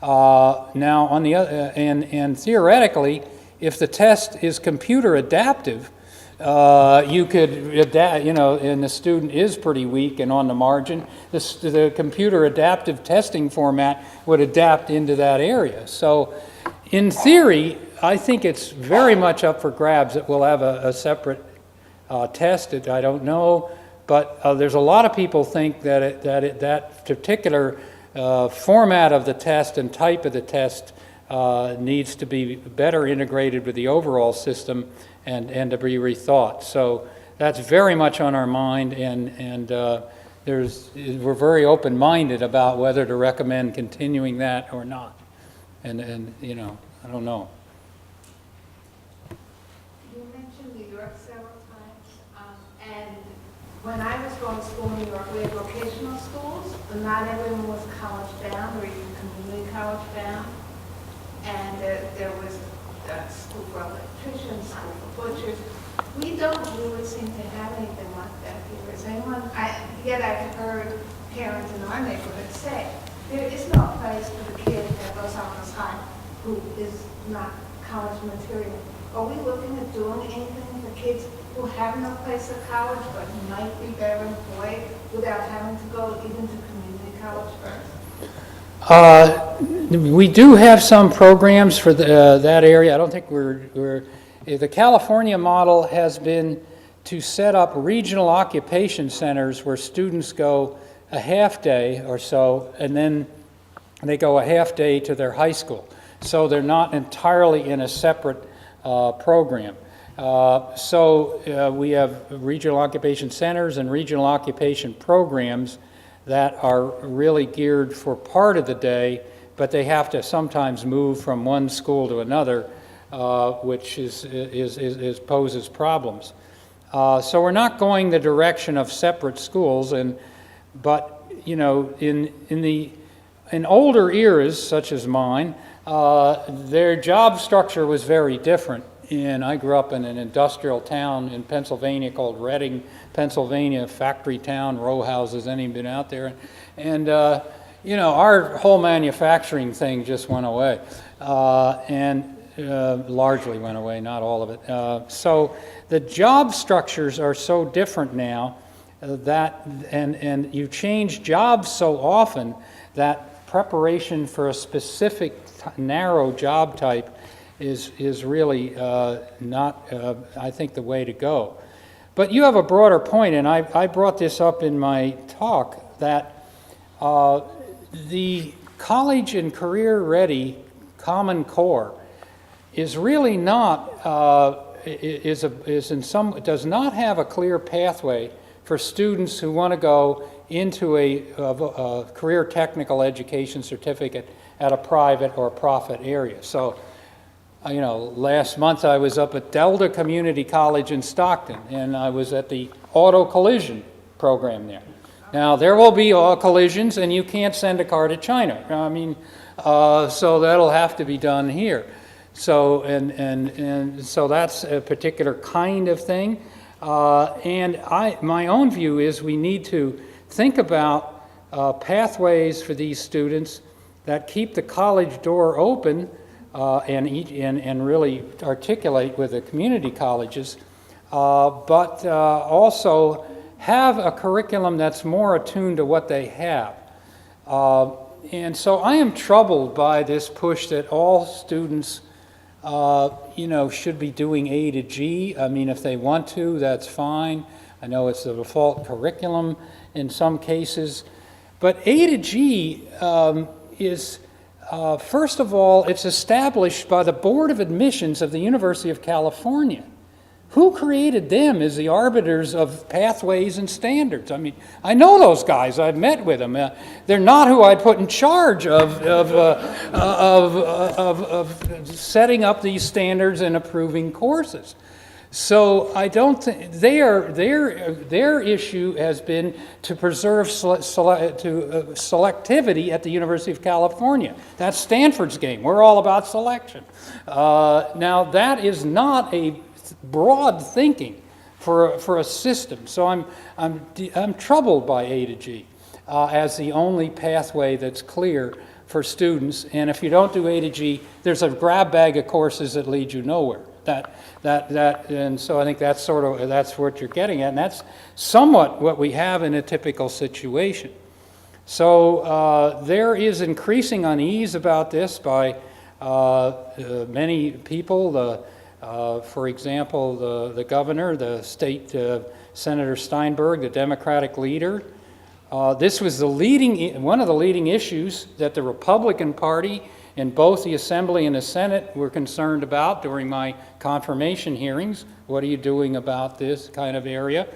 Now, on the other, and theoretically, if the test is computer adaptive, you could adapt, and the student is pretty weak and on the margin, the computer adaptive testing format would adapt into that area. So, in theory, I think it's very much up for grabs that we'll have a separate test. I don't know, but there's a lot of people think that that particular format of the test and type of the test needs to be better integrated with the overall system and to be rethought. So that's very much on our mind, and we're very open-minded about whether to recommend continuing that or not. And I don't know. You mentioned New York several times, and when I was going to school in New York, we had vocational schools, but not everyone was college bound or even community college bound. And there was a school for electricians, school for butchers. We don't really seem to have anything like that here. Is anyone, yet I've heard parents in our neighborhood say, there is no place for the kid that goes on this high who is not college material. Are we looking at doing anything for kids who have no place at college but might be better employed without having to go even to community college first? We do have some programs for that area. I don't think the California model has been to set up regional occupation centers where students go a half day or so and then they go a half day to their high school. So they're not entirely in a separate program. We have regional occupation centers and regional occupation programs that are really geared for part of the day, but they have to sometimes move from one school to another, which poses problems. So we're not going the direction of separate schools, but you know, in older eras such as mine, their job structure was very different. And I grew up in an industrial town in Pennsylvania called Reading, Pennsylvania, factory town, row houses. Any been out there? And you know, our whole manufacturing thing just went away, largely went away, not all of it. So the job structures are so different now and you change jobs so often that preparation for a specific narrow job type is really not, I think, the way to go. But you have a broader point, and I brought this up in my talk, that the college and career-ready Common Core is really not, does not have a clear pathway for students who want to go into a career technical education certificate at a private or profit area. So, you know, last month I was up at Delta Community College in Stockton, and I was at the auto collision program there. Now, there will be collisions, and you can't send a car to China. I mean, so that'll have to be done here. So, and so that's a particular kind of thing. My own view is we need to think about pathways for these students that keep the college door open and really articulate with the community colleges, but also have a curriculum that's more attuned to what they have. And so I am troubled by this push that all students you know, should be doing A to G. I mean, if they want to, that's fine. I know it's the default curriculum in some cases. But A to G is, first of all, it's established by the Board of Admissions of the University of California. Who created them as the arbiters of pathways and standards? I mean, I know those guys. I've met with them. They're not who I'd put in charge of setting up these standards and approving courses. So I don't think their issue has been to preserve selectivity at the University of California. That's Stanford's game. We're all about selection. Now that is not a broad thinking for a system. So I'm troubled by A to G as the only pathway that's clear for students. And if you don't do A to G, there's a grab bag of courses that lead you nowhere. And so I think that's what you're getting at, and that's somewhat what we have in a typical situation. So there is increasing unease about this by many people. For example, the governor, the state Senator Steinberg, the Democratic leader. This was one of the leading issues that the Republican Party in both the Assembly and the Senate were concerned about during my confirmation hearings. What are you doing about this kind of area?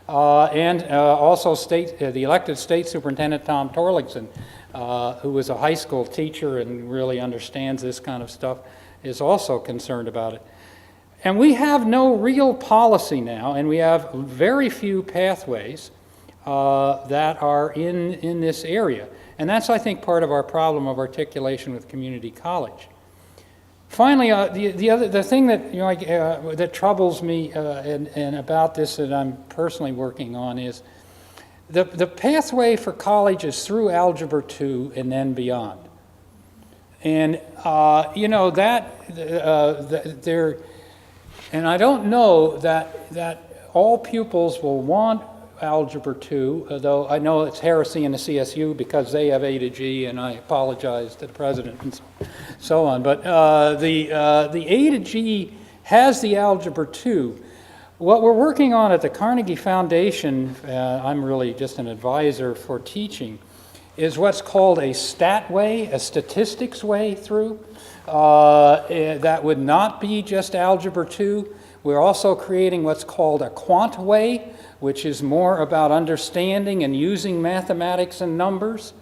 And also the elected state superintendent Tom Torlingson, who was a high school teacher and really understands this kind of stuff, is also concerned about it. And we have no real policy now, and we have very few pathways that are in this area. And that's, I think, part of our problem of articulation with community college. Finally, the thing that that troubles me and about this that I'm personally working on is the pathway for college is through Algebra 2 and then beyond. And and I don't know that all pupils will want Algebra 2, though I know it's heresy in the CSU because they have A to G, and I apologize to the president and so on. But the A to G has the Algebra 2. What we're working on at the Carnegie Foundation, I'm really just an advisor for teaching, is what's called a stat way, a statistics way through. That would not be just Algebra 2. We're also creating what's called a quant way, which is more about understanding and using mathematics and numbers.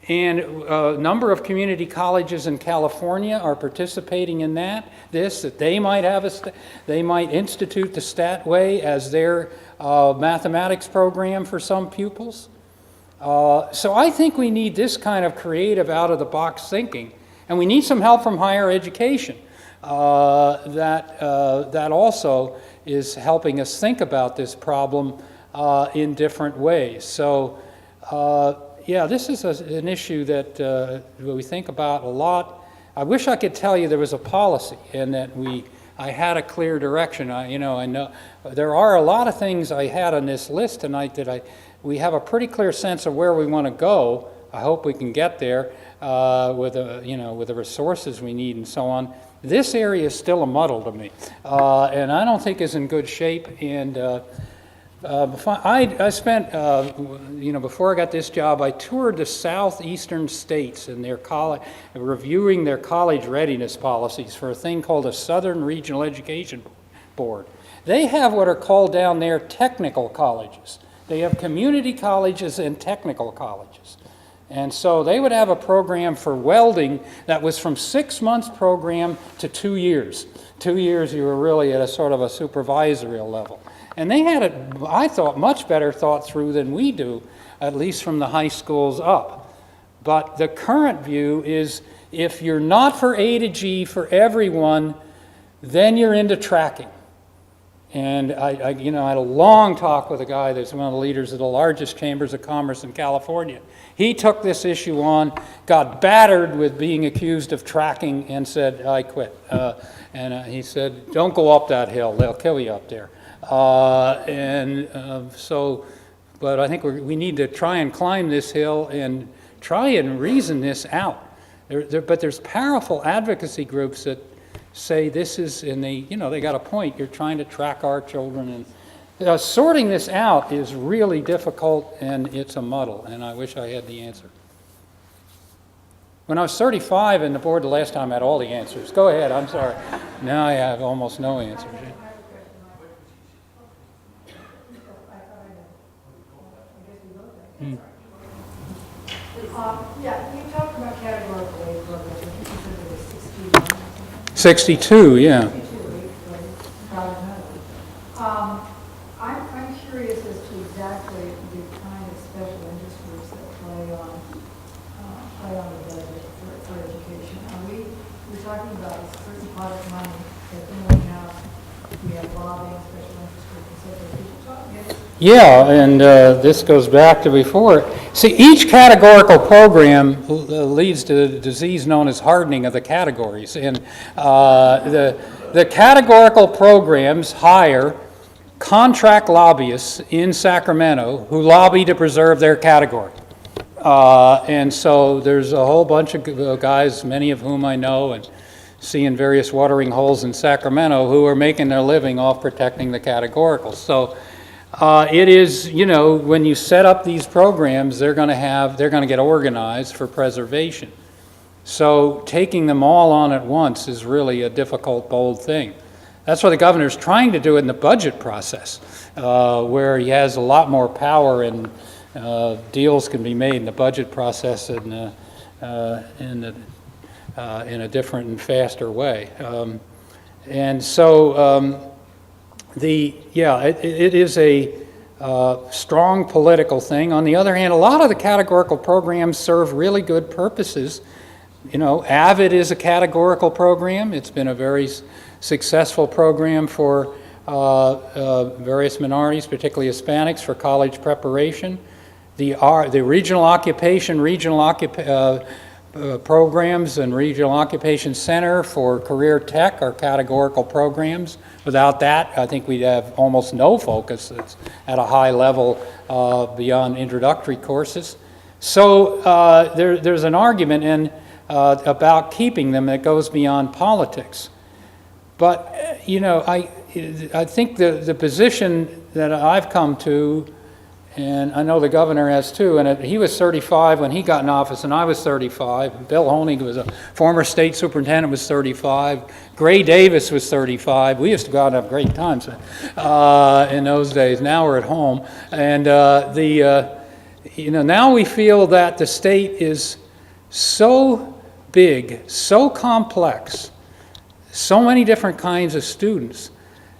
And a number of community colleges in California are participating in that they might have they might institute the stat way as their mathematics program for some pupils. So I think we need this kind of creative out-of-the-box thinking, and we need some help from higher education that also is helping us think about this problem in different ways. So yeah, this is an issue that we think about a lot. I wish I could tell you there was a policy and that I had a clear direction. I know there are a lot of things I had on this list tonight that we have a pretty clear sense of where we want to go. I hope we can get there with the resources we need and so on. This area is still a muddle to me, and I don't think is in good shape. And I spent, before I got this job, I toured the southeastern states and their reviewing their college readiness policies for a thing called a Southern Regional Education Board. They have what are called down there technical colleges. They have community colleges and technical colleges. And so they would have a program for welding that was from 6 months program to 2 years. 2 years you were really at a sort of a supervisory level. And they had it, I thought, much better thought through than we do, at least from the high schools up. But the current view is if you're not for A to G for everyone, then you're into tracking. And I had a long talk with a guy that's one of the leaders of the largest chambers of commerce in California. He took this issue on, got battered with being accused of tracking, and said, I quit. He said, don't go up that hill, they'll kill you up there. But I think we need to try and climb this hill and try and reason this out. But there's powerful advocacy groups that say this is, and they got a point. You're trying to track our children, and sorting this out is really difficult, and it's a muddle. And I wish I had the answer. When I was 35 in the board the last time, I had all the answers. Go ahead. I'm sorry. Now I have almost no answers. Yeah, you talked about categorical A programs. I think you said there was 61. 62, yeah. 62, I'm curious as to exactly the kind of special interest groups that play on the budget for education. We're talking about a certain pot of money that then we have lobbying, special interest groups, and so forth. Could you talk, yes? Yeah, and this goes back to before. See, each categorical program leads to a disease known as hardening of the categories. And the categorical programs hire contract lobbyists in Sacramento who lobby to preserve their category. And so there's a whole bunch of guys, many of whom I know and see in various watering holes in Sacramento, who are making their living off protecting the categoricals. So it is, when you set up these programs, they're going to get organized for preservation. So taking them all on at once is really a difficult, bold thing. That's what the governor's trying to do in the budget process, where he has a lot more power and deals can be made in the budget process in a different and faster way. And so it is a strong political thing. On the other hand, a lot of the categorical programs serve really good purposes. AVID is a categorical program. It's been a very successful program for various minorities, particularly Hispanics, for college preparation. The regional occupation, programs and regional occupation center for career tech are categorical programs. Without that, I think we'd have almost no focus that's at a high level beyond introductory courses. So there's an argument about keeping them that goes beyond politics. But I think the position that I've come to And I know the governor has too, and he was 35 when he got in office, and I was 35. Bill Honig was a former state superintendent, was 35. Gray Davis was 35. We used to go out and have great times in those days. Now we're at home. And now we feel that the state is so big, so complex, so many different kinds of students,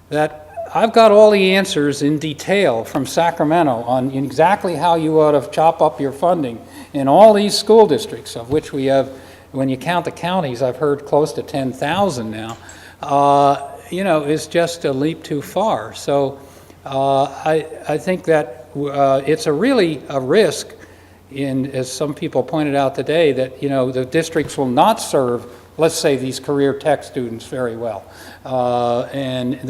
that I've got all the answers in detail from Sacramento on exactly how you ought to chop up your funding in all these school districts, of which we have, when you count the counties, I've heard close to 10,000 now, is just a leap too far. So I think that it's really a risk, as some people pointed out today, that the districts will not serve, let's say, these career tech students very well, and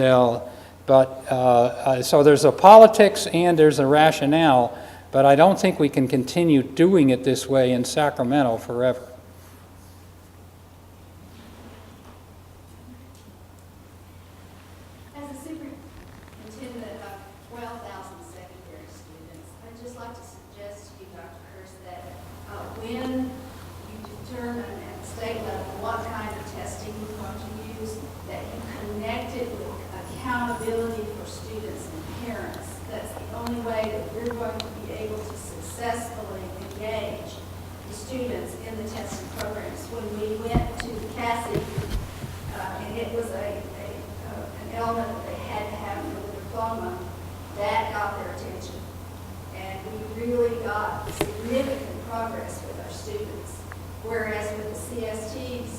so there's a politics and there's a rationale, but I don't think we can continue doing it this way in Sacramento forever. As a superintendent of 12,000 secondary students, I'd just like to suggest to you, Dr. Kirst, that when you determine at the state level what kind of testing you're going to use, that you connect it with accountability for students and parents. That's the only way that we're going to be able to successfully engage the students in the testing programs. When we went to the CASI, and it was an element that they had to have for the diploma, that got their attention. And we really got significant progress with our students. Whereas with the CSTs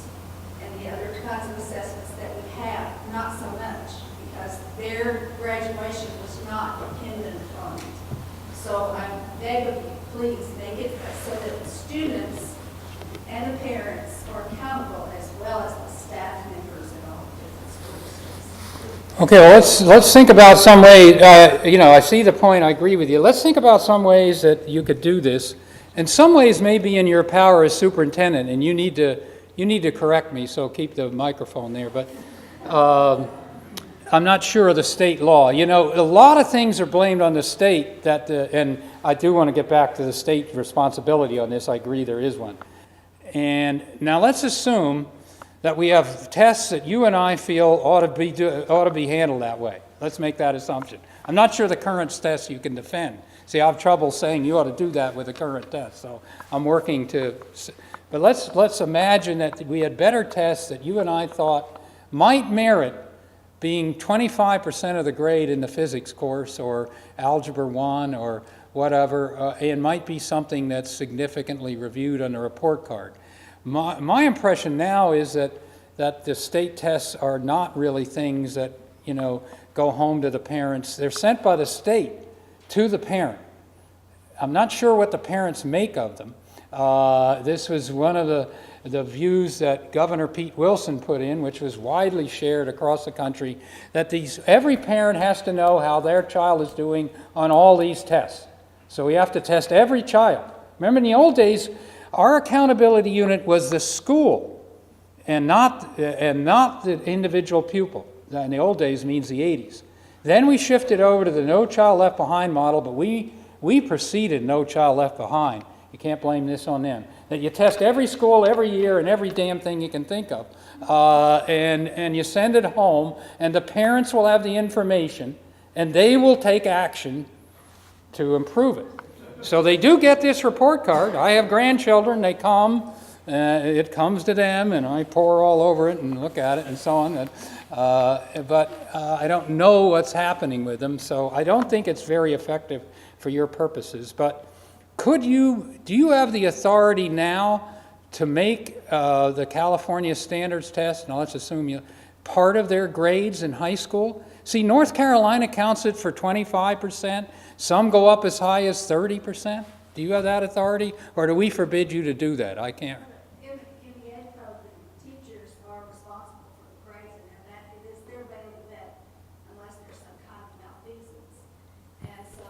and the other kinds of assessments that we have, not so much, because their graduation was not dependent on it. So I beg of you, please make it so that the students and the parents are accountable, as well as the staff members in all different school districts. Okay, well, let's think about some way. I see the point. I agree with you. Let's think about some ways that you could do this. And some ways may be in your power as superintendent, and you need to correct me. So keep the microphone there. But I'm not sure of the state law. A lot of things are blamed on the state, and I do want to get back to the state responsibility on this. I agree there is one. And now let's assume that we have tests that you and I feel ought to be handled that way. Let's make that assumption. I'm not sure the current tests you can defend. See, I have trouble saying you ought to do that with the current test, so I'm working to. But let's imagine that we had better tests that you and I thought might merit being 25% of the grade in the physics course or Algebra 1 or whatever, and might be something that's significantly reviewed on the report card. My impression now is that the state tests are not really things that, go home to the parents. They're sent by the state to the parent. I'm not sure what the parents make of them. This was one of the views that Governor Pete Wilson put in, which was widely shared across the country, that every parent has to know how their child is doing on all these tests. So we have to test every child. Remember, in the old days, our accountability unit was the school and not the individual pupil. In the old days means the 80s. Then we shifted over to the No Child Left Behind model, but we preceded No Child Left Behind. You can't blame this on them. That you test every school every year and every damn thing you can think of. And you send it home, and the parents will have the information, and they will take action to improve it. So they do get this report card. I have grandchildren. They come. It comes to them, and I pour all over it and look at it and so on. But I don't know what's happening with them, so I don't think it's very effective for your purposes. But do you have the authority now to make the California standards test, now let's assume part of their grades in high school? See, North Carolina counts it for 25%. Some go up as high as 30%. Do you have that authority, or do we forbid you to do that? I can't. In the ed code, the teachers are responsible for the grades, and that it is their bailiwick unless there's some kind of malfeasance. And so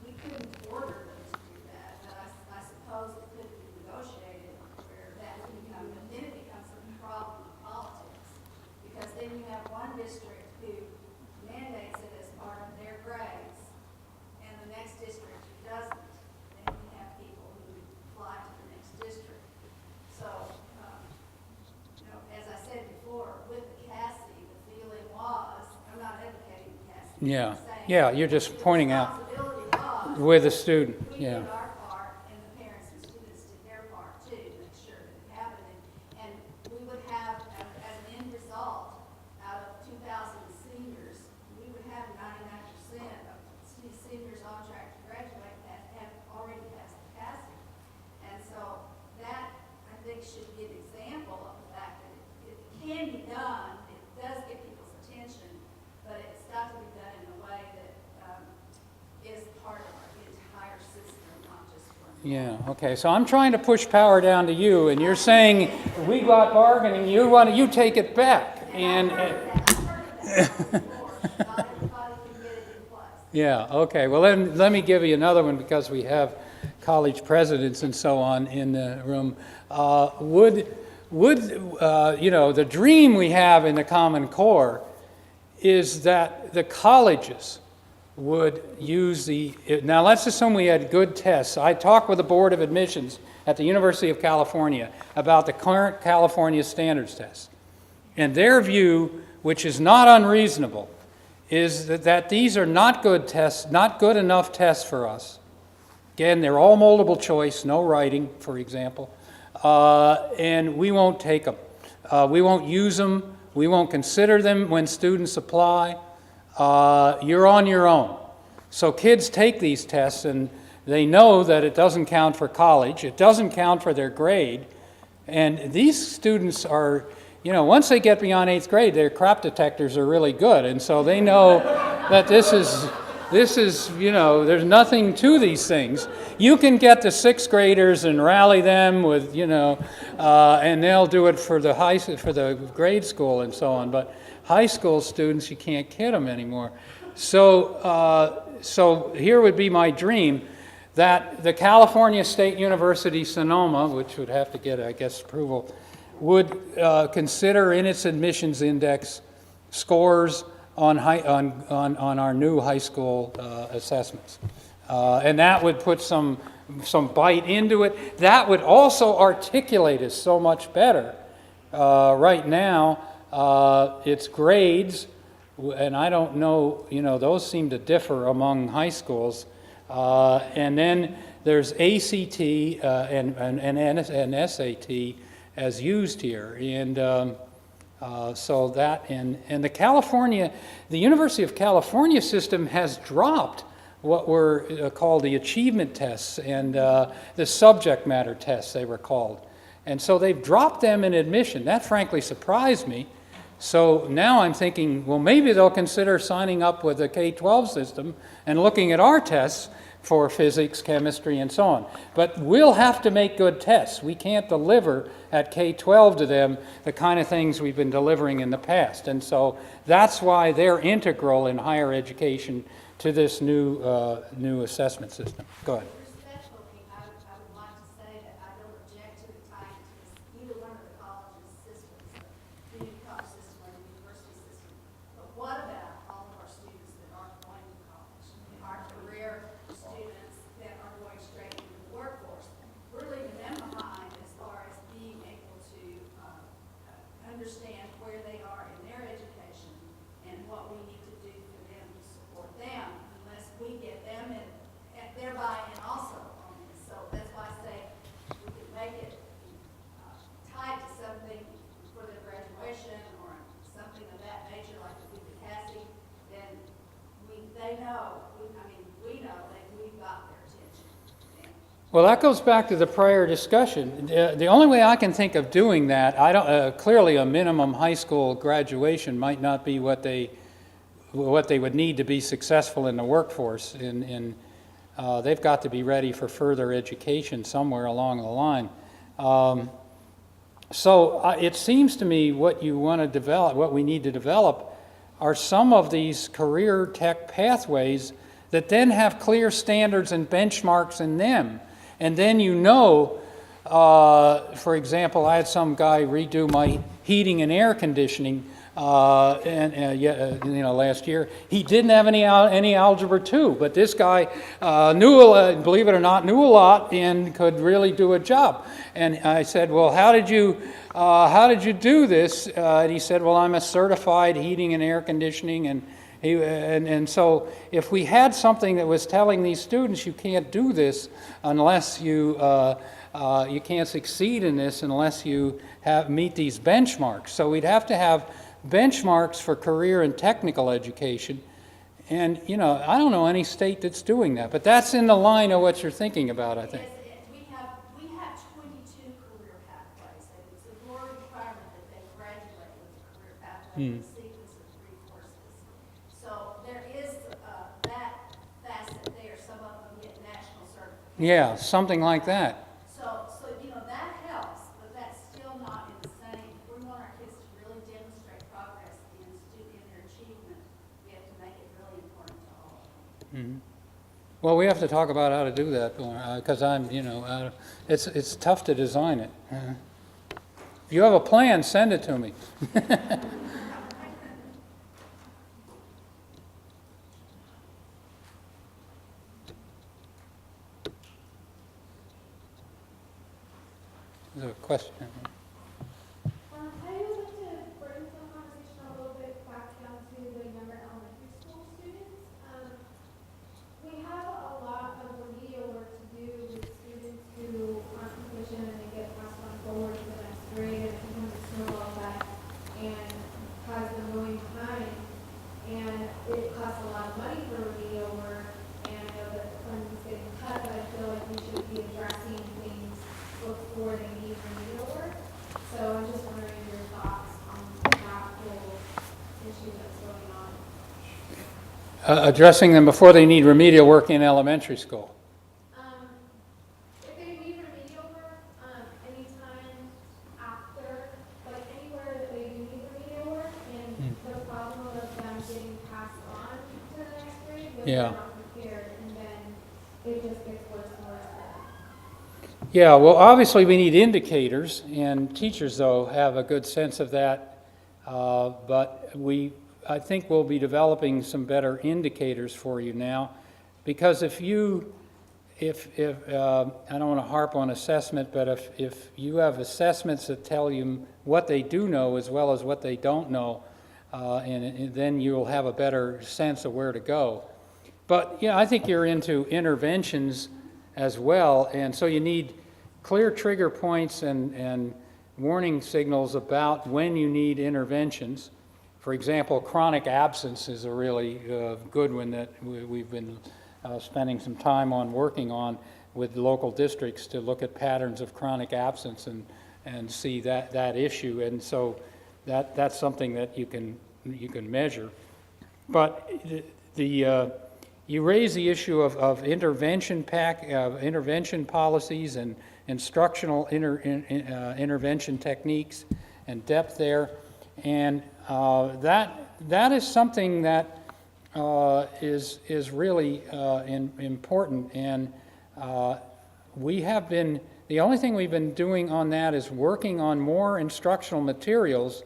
we couldn't order them to do that, but I suppose it could be negotiated where that would become, but then it becomes a problem of politics, because then you have one district who mandates it as part of their grades, and the next district Yeah, saying yeah, you're just pointing out responsibility was with a student, we yeah. did our part, and the parents and students did their part too, to make sure that it happened. And we would have, as an end result, out of 2,000 seniors, we would have 99% of seniors on track to graduate that have already passed the passing. And so that, I think, should be an example of the fact that it can be done, it does get people's attention, but it's got to be done in a way that is part of our entire system, not just one. Yeah, okay, so I'm trying to push power down to you, and you're saying, we got bargaining, you take it back. And Not everybody can get it in place. yeah, okay, well, then let me give you another one, because we have college presidents and so on in the room. The dream we have in the Common Core is that the colleges would use now let's assume we had good tests. I talked with the Board of Admissions at the University of California about the current California standards tests. And their view, which is not unreasonable, is that these are not good tests, not good enough tests for us. Again, they're all multiple choice, no writing, for example, and we won't take them. We won't use them. We won't consider them when students apply. You're on your own. So kids take these tests, and they know that it doesn't count for college. It doesn't count for their grade. And these students are, once they get beyond 8th grade, their crap detectors are really good. And so they know that this is, there's nothing to these things. You can get the 6th graders and rally them with, and they'll do it for the grade school and so on. But high school students, you can't kid them anymore. So here would be my dream, that the California State University Sonoma, which would have to get, I guess, approval, would consider in its admissions index scores on our new high school assessments. And that would put some bite into it. That would also articulate us so much better. Right now, it's grades, and I don't know, those seem to differ among high schools. And then there's ACT and SAT as used here. And so that, and the University of California system has dropped what were called the achievement tests and the subject matter tests, they were called. And so they've dropped them in admission. That frankly surprised me. So now I'm thinking, well, maybe they'll consider signing up with the K12 system and looking at our tests for physics, chemistry, and so on. But we'll have to make good tests. We can't deliver at K12 to them the kind of things we've been delivering in the past. And so that's why they're integral in higher education to this new assessment system. Go ahead. Respectfully, I would like to say that I don't object to the tying to either one of the college's systems, the community college system or the university system. But what about all of our students that aren't going to college? Our career students that are going straight into the workforce. We're leaving them behind as far as being able to understand where they are in their education and what we need to do for them to support them, unless we get them in, their buy-in also on this. So that's why I say we can make it tied to something for their graduation or something of that nature, like the passing, then they know, we know that we've got their attention. Well, that goes back to the prior discussion. The only way I can think of doing that, clearly a minimum high school graduation might not be what they would need to be successful in the workforce. They've got to be ready for further education somewhere along the line. So it seems to me what you want to develop, what we need to develop, are some of these career tech pathways that then have clear standards and benchmarks in them. And then for example, I had some guy redo my heating and air conditioning last year. He didn't have any algebra 2, but this guy believe it or not, knew a lot and could really do a job. And I said, well, how did you do this? And he said, well, I'm a certified heating and air conditioning And so if we had something that was telling these students, you can't do this unless you can't succeed in this unless you meet these benchmarks. So we'd have to have benchmarks for career and technical education. And, you know, I don't know any state that's doing that, but that's in the line of what you're thinking about, I think. We have 22 career pathways, and it's a board requirement that they graduate with a career pathway with a sequence of 3 courses. So there is that facet there. Some of them get national certification. Yeah, something like that. So you know, that helps, but that's still not in the same. If we want our kids to really demonstrate progress in their achievement, we have to make it really important to all of them. Well, we have to talk about how to do that, because it's tough to design it. If you have a plan, send it to me. There's a question. I would like to bring some conversation a little bit back down to the younger elementary school students. We have a lot of remedial work to do with students who aren't proficient and they get passed on forward to the next grade, and it becomes a snowball effect and causes them going behind. And it costs a lot of money for remedial work, and I know that the funding is getting cut, but I feel like we should be addressing things before they need remedial work. So I'm just wondering your thoughts on that whole issue that's going on. Addressing them before they need remedial work in elementary school. If they need remedial work, anytime after, like anywhere that they do need remedial work, and the problem of them getting passed on to the next grade, when Yeah. they're not prepared, and then it just gets worse and worse. Yeah, well, obviously we need indicators, and teachers, though, have a good sense of that. But I think we'll be developing some better indicators for you now, because if I don't want to harp on assessment, but if you have assessments that tell you what they do know as well as what they don't know, and then you'll have a better sense of where to go. But yeah, I think you're into interventions as well, and so you need clear trigger points and warning signals about when you need interventions. For example, chronic absence is a really good one that we've been spending some time on working on with local districts to look at patterns of chronic absence and see that issue, and so that's something that you can measure. But you raise the issue of intervention policies and instructional intervention techniques and depth there, and that is something that is really important. And we have been, the only thing we've been doing on that is working on more instructional materials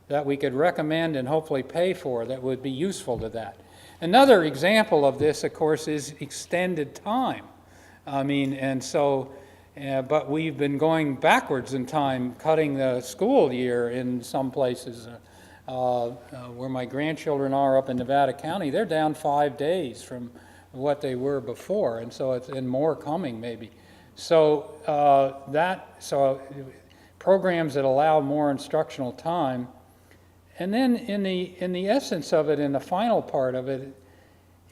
that we could recommend and hopefully pay for that would be useful to that. Another example of this, of course, is extended time. I mean, and so, but we've been going backwards in time, cutting the school year in some places. Where my grandchildren are up in Nevada County, they're down 5 days from what they were before, and so it's and more coming maybe. So programs that allow more instructional time. And then in the essence of it, in the final part of it,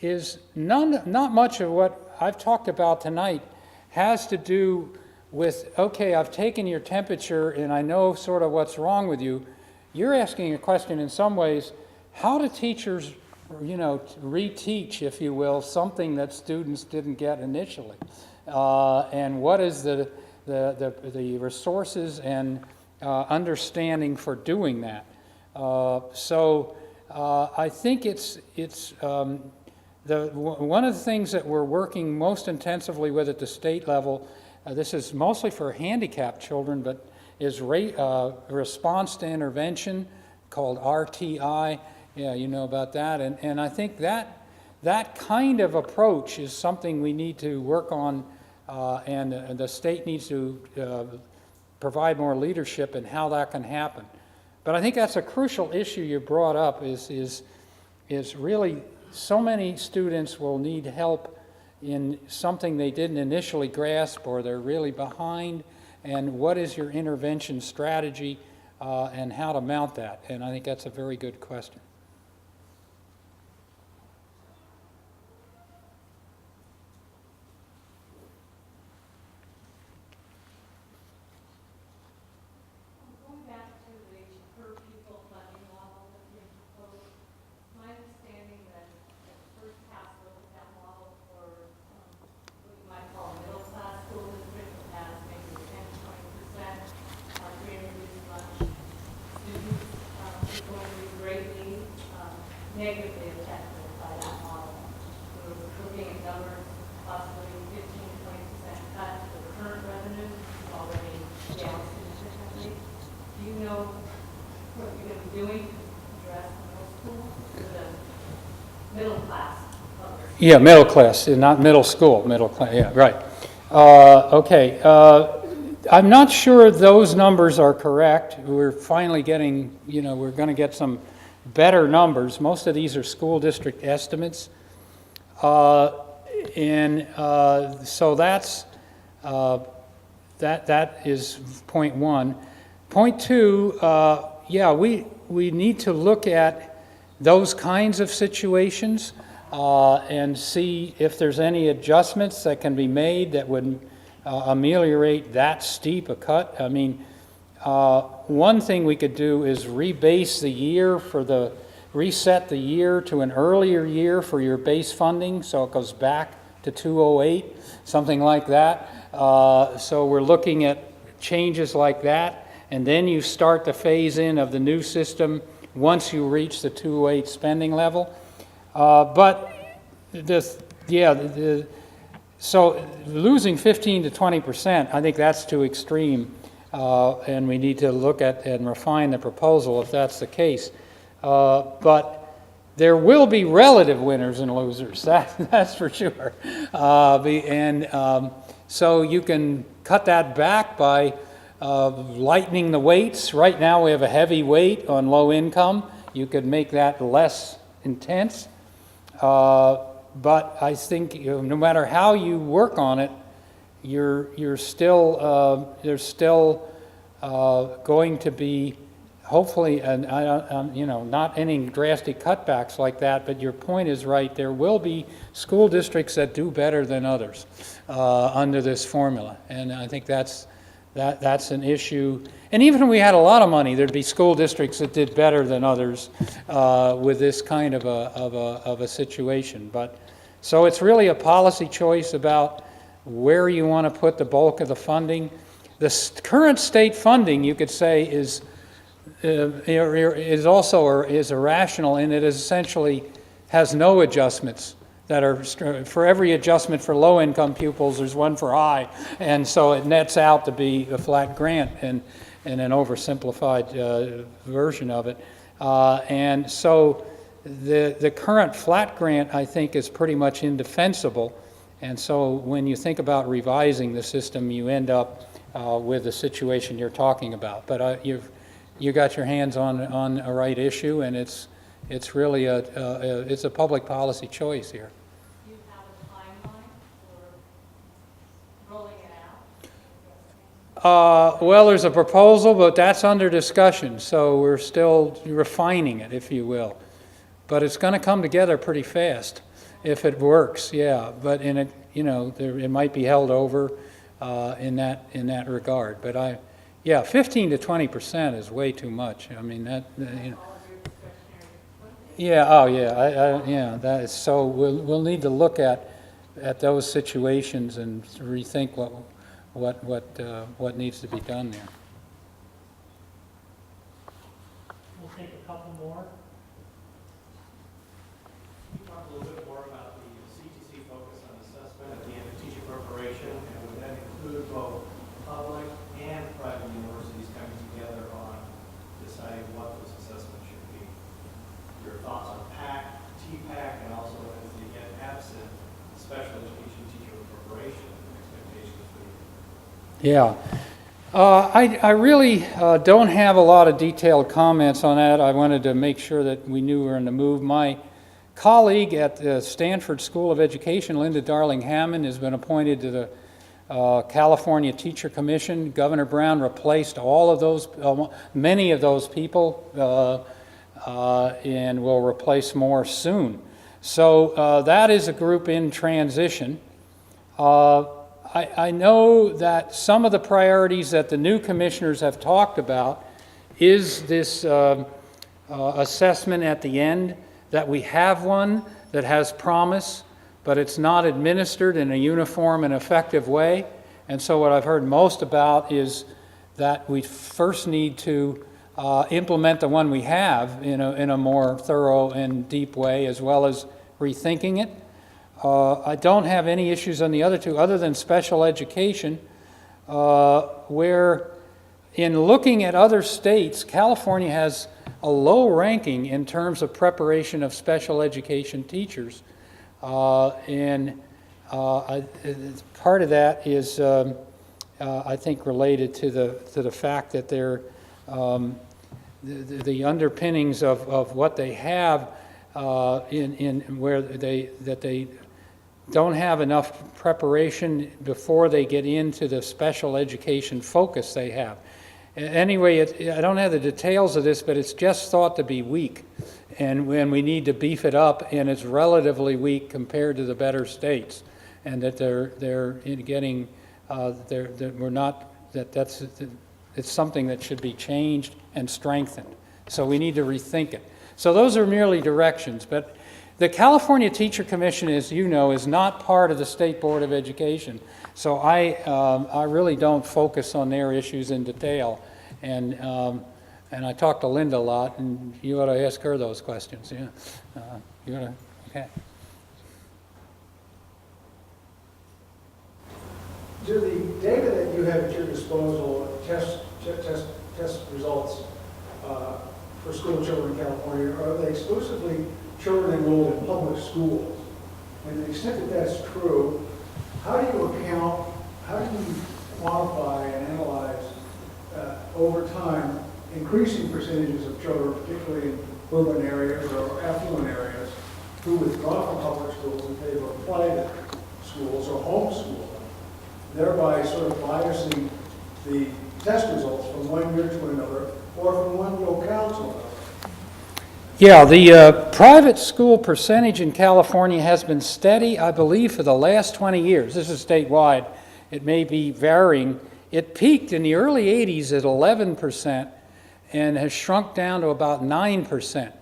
is not much of what I've talked about tonight has to do with, okay, I've taken your temperature and I know sort of what's wrong with you. You're asking a question in some ways, how do teachers, reteach, if you will, something that students didn't get initially? And what is the resources and understanding for doing that? So I think it's one of the things that we're working most intensively with at the state level. This is mostly for handicapped children, but is response to intervention, called RTI. Yeah, you know about that. And I think that kind of approach is something we need to work on, and the state needs to provide more leadership in how that can happen. But I think that's a crucial issue you brought up is is really so many students will need help in something they didn't initially grasp or they're really behind, and what is your intervention strategy and how to mount that? And I think that's a very good question. Going back to the per pupil funding model that you proposed, my understanding that the first pass look at that model for what you might call middle class school district has maybe 10 to 20% free and reduced lunch. Students is going to be greatly negatively affected by that model. We're looking at numbers, possibly 15 to 20% cut to the current revenue, which is already down significantly. Do you know what you're going to be doing to address the middle school, or the middle class? Yeah, middle class, not middle school, middle class, yeah, right. Okay, I'm not sure those numbers are correct. We're finally getting, we're going to get some better numbers. Most of these are school district estimates. And so that is point one. Point two, yeah, we need to look at those kinds of situations and see if there's any adjustments that can be made that would ameliorate that steep a cut. I mean, one thing we could do is rebase the year reset the year to an earlier year for your base funding, so it goes back to 208, something like that. So we're looking at changes like that, and then you start the phase in of the new system once you reach the 208 spending level. But so losing 15 to 20%, I think that's too extreme, and we need to look at and refine the proposal if that's the case. But there will be relative winners and losers, that's for sure. So you can cut that back by lightening the weights. Right now we have a heavy weight on low income. You could make that less intense. But I think no matter how you work on it, there's still going to be hopefully, not any drastic cutbacks like that. But your point is right. There will be school districts that do better than others under this formula, and I think that's an issue. And even if we had a lot of money, there'd be school districts that did better than others with this kind of a situation. But so it's really a policy choice about where you want to put the bulk of the funding. The current state funding, you could say, is irrational, and it essentially has no adjustments that are, for every adjustment for low-income pupils, there's one for high, and so it nets out to be a flat grant and an oversimplified version of it. And so the current flat grant, I think, is pretty much indefensible, and so when you think about revising the system, you end up with the situation you're talking about. But you got your hands on a right issue, and it's really it's a public policy choice here. Do you have a timeline for rolling it out? Well, there's a proposal, but that's under discussion, so we're still refining it, if you will. But it's going to come together pretty fast if it works, yeah. But it might be held over in that regard. But 15 to 20% is way too much. I mean Yeah. Oh, yeah. That is so. We'll need to look at those situations and rethink what needs to be done there. We'll take a couple more. Can you talk a little bit more about the CTC focus on assessment at the end of teacher preparation, and would that include both public and private universities coming together on deciding what those assessments should be? Your thoughts on PAC, TPAC, and also as they get absent special education teacher preparation expectations for you? Yeah. I really don't have a lot of detailed comments on that. I wanted to make sure that we knew we were in the move. My colleague at the Stanford School of Education, Linda Darling Hammond, has been appointed to the California Teacher Commission. Governor Brown replaced all of those, many of those people, and will replace more soon. So that is a group in transition. I know that some of the priorities that the new commissioners have talked about is this assessment at the end, that we have one that has promise, but it's not administered in a uniform and effective way. And so what I've heard most about is that we first need to implement the one we have in a more thorough and deep way, as well as rethinking it. I don't have any issues on the other two, other than special education, where in looking at other states, California has a low ranking in terms of preparation of special education teachers. Part of that is, I think, related to the fact that they're the underpinnings of what they have in where they don't have enough preparation before they get into the special education focus they have. Anyway, I don't have the details of this, but it's just thought to be weak, and when we need to beef it up, and it's relatively weak compared to the better states, and that it's something that should be changed and strengthened. So we need to rethink it. So those are merely directions, but the California Teacher Commission, as you know, is not part of the State Board of Education. So I really don't focus on their issues in detail. And I talk to Linda a lot, and you ought to ask her those questions. Yeah, you ought to, okay. Do the data that you have at your disposal, test results for school children in California, are they exclusively children enrolled in public schools? And to the extent that that's true, how do you quantify and analyze over time increasing percentages of children, particularly in urban areas or affluent areas, who withdraw from public schools in favor of private schools or homeschool, thereby sort of biasing the test results from one year to another or from one locale to another? Yeah, the private school percentage in California has been steady, I believe, for the last 20 years. This is statewide. It may be varying. It peaked in the early 80s at 11% and has shrunk down to about 9%.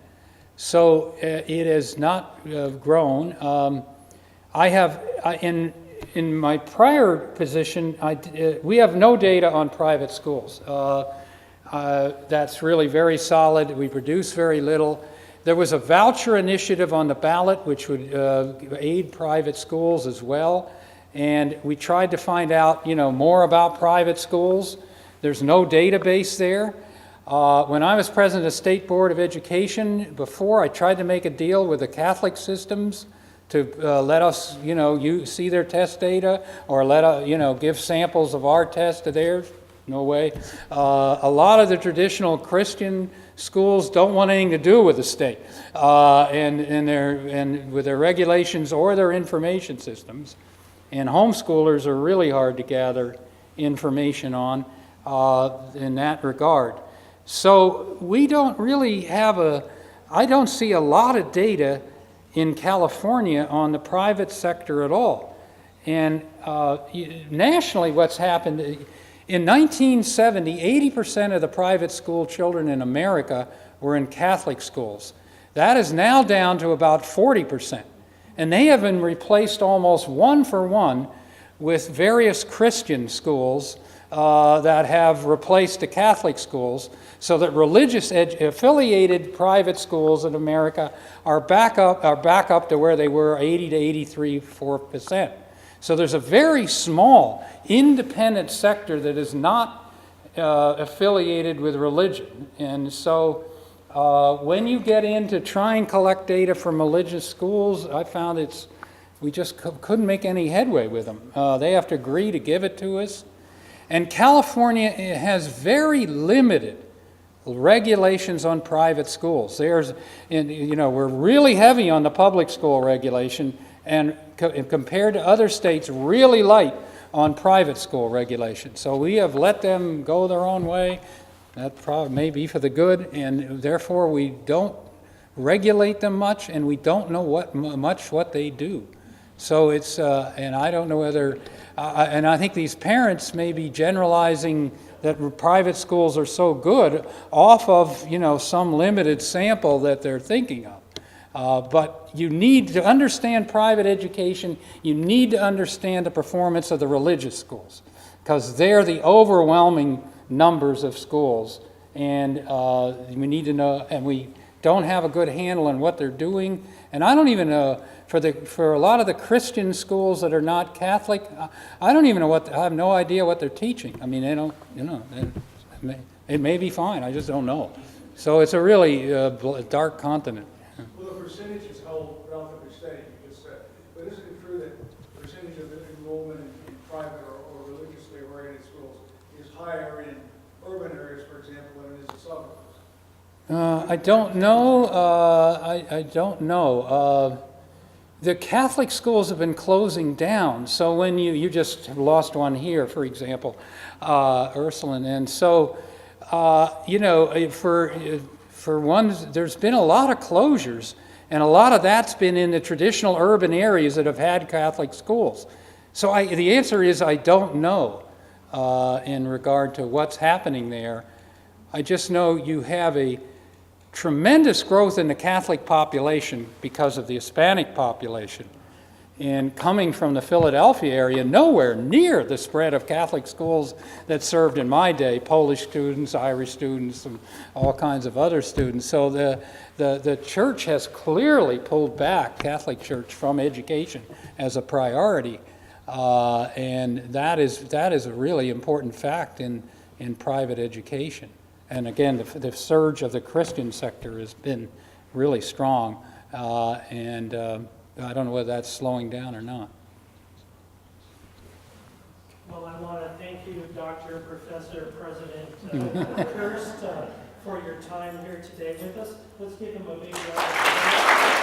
So it has not grown. In my prior position, we have no data on private schools. That's really very solid. We produce very little. There was a voucher initiative on the ballot which would aid private schools as well. And we tried to find out, more about private schools. There's no database there. When I was president of the State Board of Education before, I tried to make a deal with the Catholic systems to let us, see their test data, or give samples of our test to theirs. No way. A lot of the traditional Christian schools don't want anything to do with the state and with their regulations or their information systems. And homeschoolers are really hard to gather information on in that regard. So we don't really have I don't see a lot of data in California on the private sector at all. And nationally, what's happened, in 1970, 80% of the private school children in America were in Catholic schools. That is now down to about 40%. And they have been replaced almost one for one with various Christian schools that have replaced the Catholic schools, so that religious affiliated private schools in America are back up to where they were 80 to 83–4%. So there's a very small independent sector that is not affiliated with religion. And so when you get into try and collect data from religious schools, I found we just couldn't make any headway with them. They have to agree to give it to us. And California has very limited regulations on private schools. We're really heavy on the public school regulation, and compared to other states, really light on private school regulation. So we have let them go their own way. That probably may be for the good, and therefore we don't regulate them much, and we don't know what they do. So it's, and I don't know whether, and I think these parents may be generalizing that private schools are so good off of, some limited sample that they're thinking of. But you need to understand private education. You need to understand the performance of the religious schools, because they're the overwhelming numbers of schools. And we need to know, and we don't have a good handle on what they're doing. And I don't even know, for a lot of the Christian schools that are not Catholic, I don't even know I have no idea what they're teaching. I mean, they don't, it may be fine, I just don't know. So it's a really dark continent. Well, the percentages hold relatively steady, you just said. But isn't it true that the percentage of enrollment in private or religiously oriented schools is higher in urban areas, for example, than it is in suburbs? I don't know. I don't know. The Catholic schools have been closing down. So when you just lost one here, for example, Ursuline, and so for one, there's been a lot of closures, and a lot of that's been in the traditional urban areas that have had Catholic schools. So the answer is I don't know in regard to what's happening there. I just know you have a tremendous growth in the Catholic population because of the Hispanic population. And coming from the Philadelphia area, nowhere near the spread of Catholic schools that served in my day, Polish students, Irish students, and all kinds of other students. So the church has clearly pulled back, Catholic Church, from education as a priority. And that is a really important fact in private education. And again, the surge of the Christian sector has been really strong, and I don't know whether that's slowing down or not. Well, I want to thank you, Dr., Professor, President Kirst, for your time here today with us. Let's give him a big round of applause.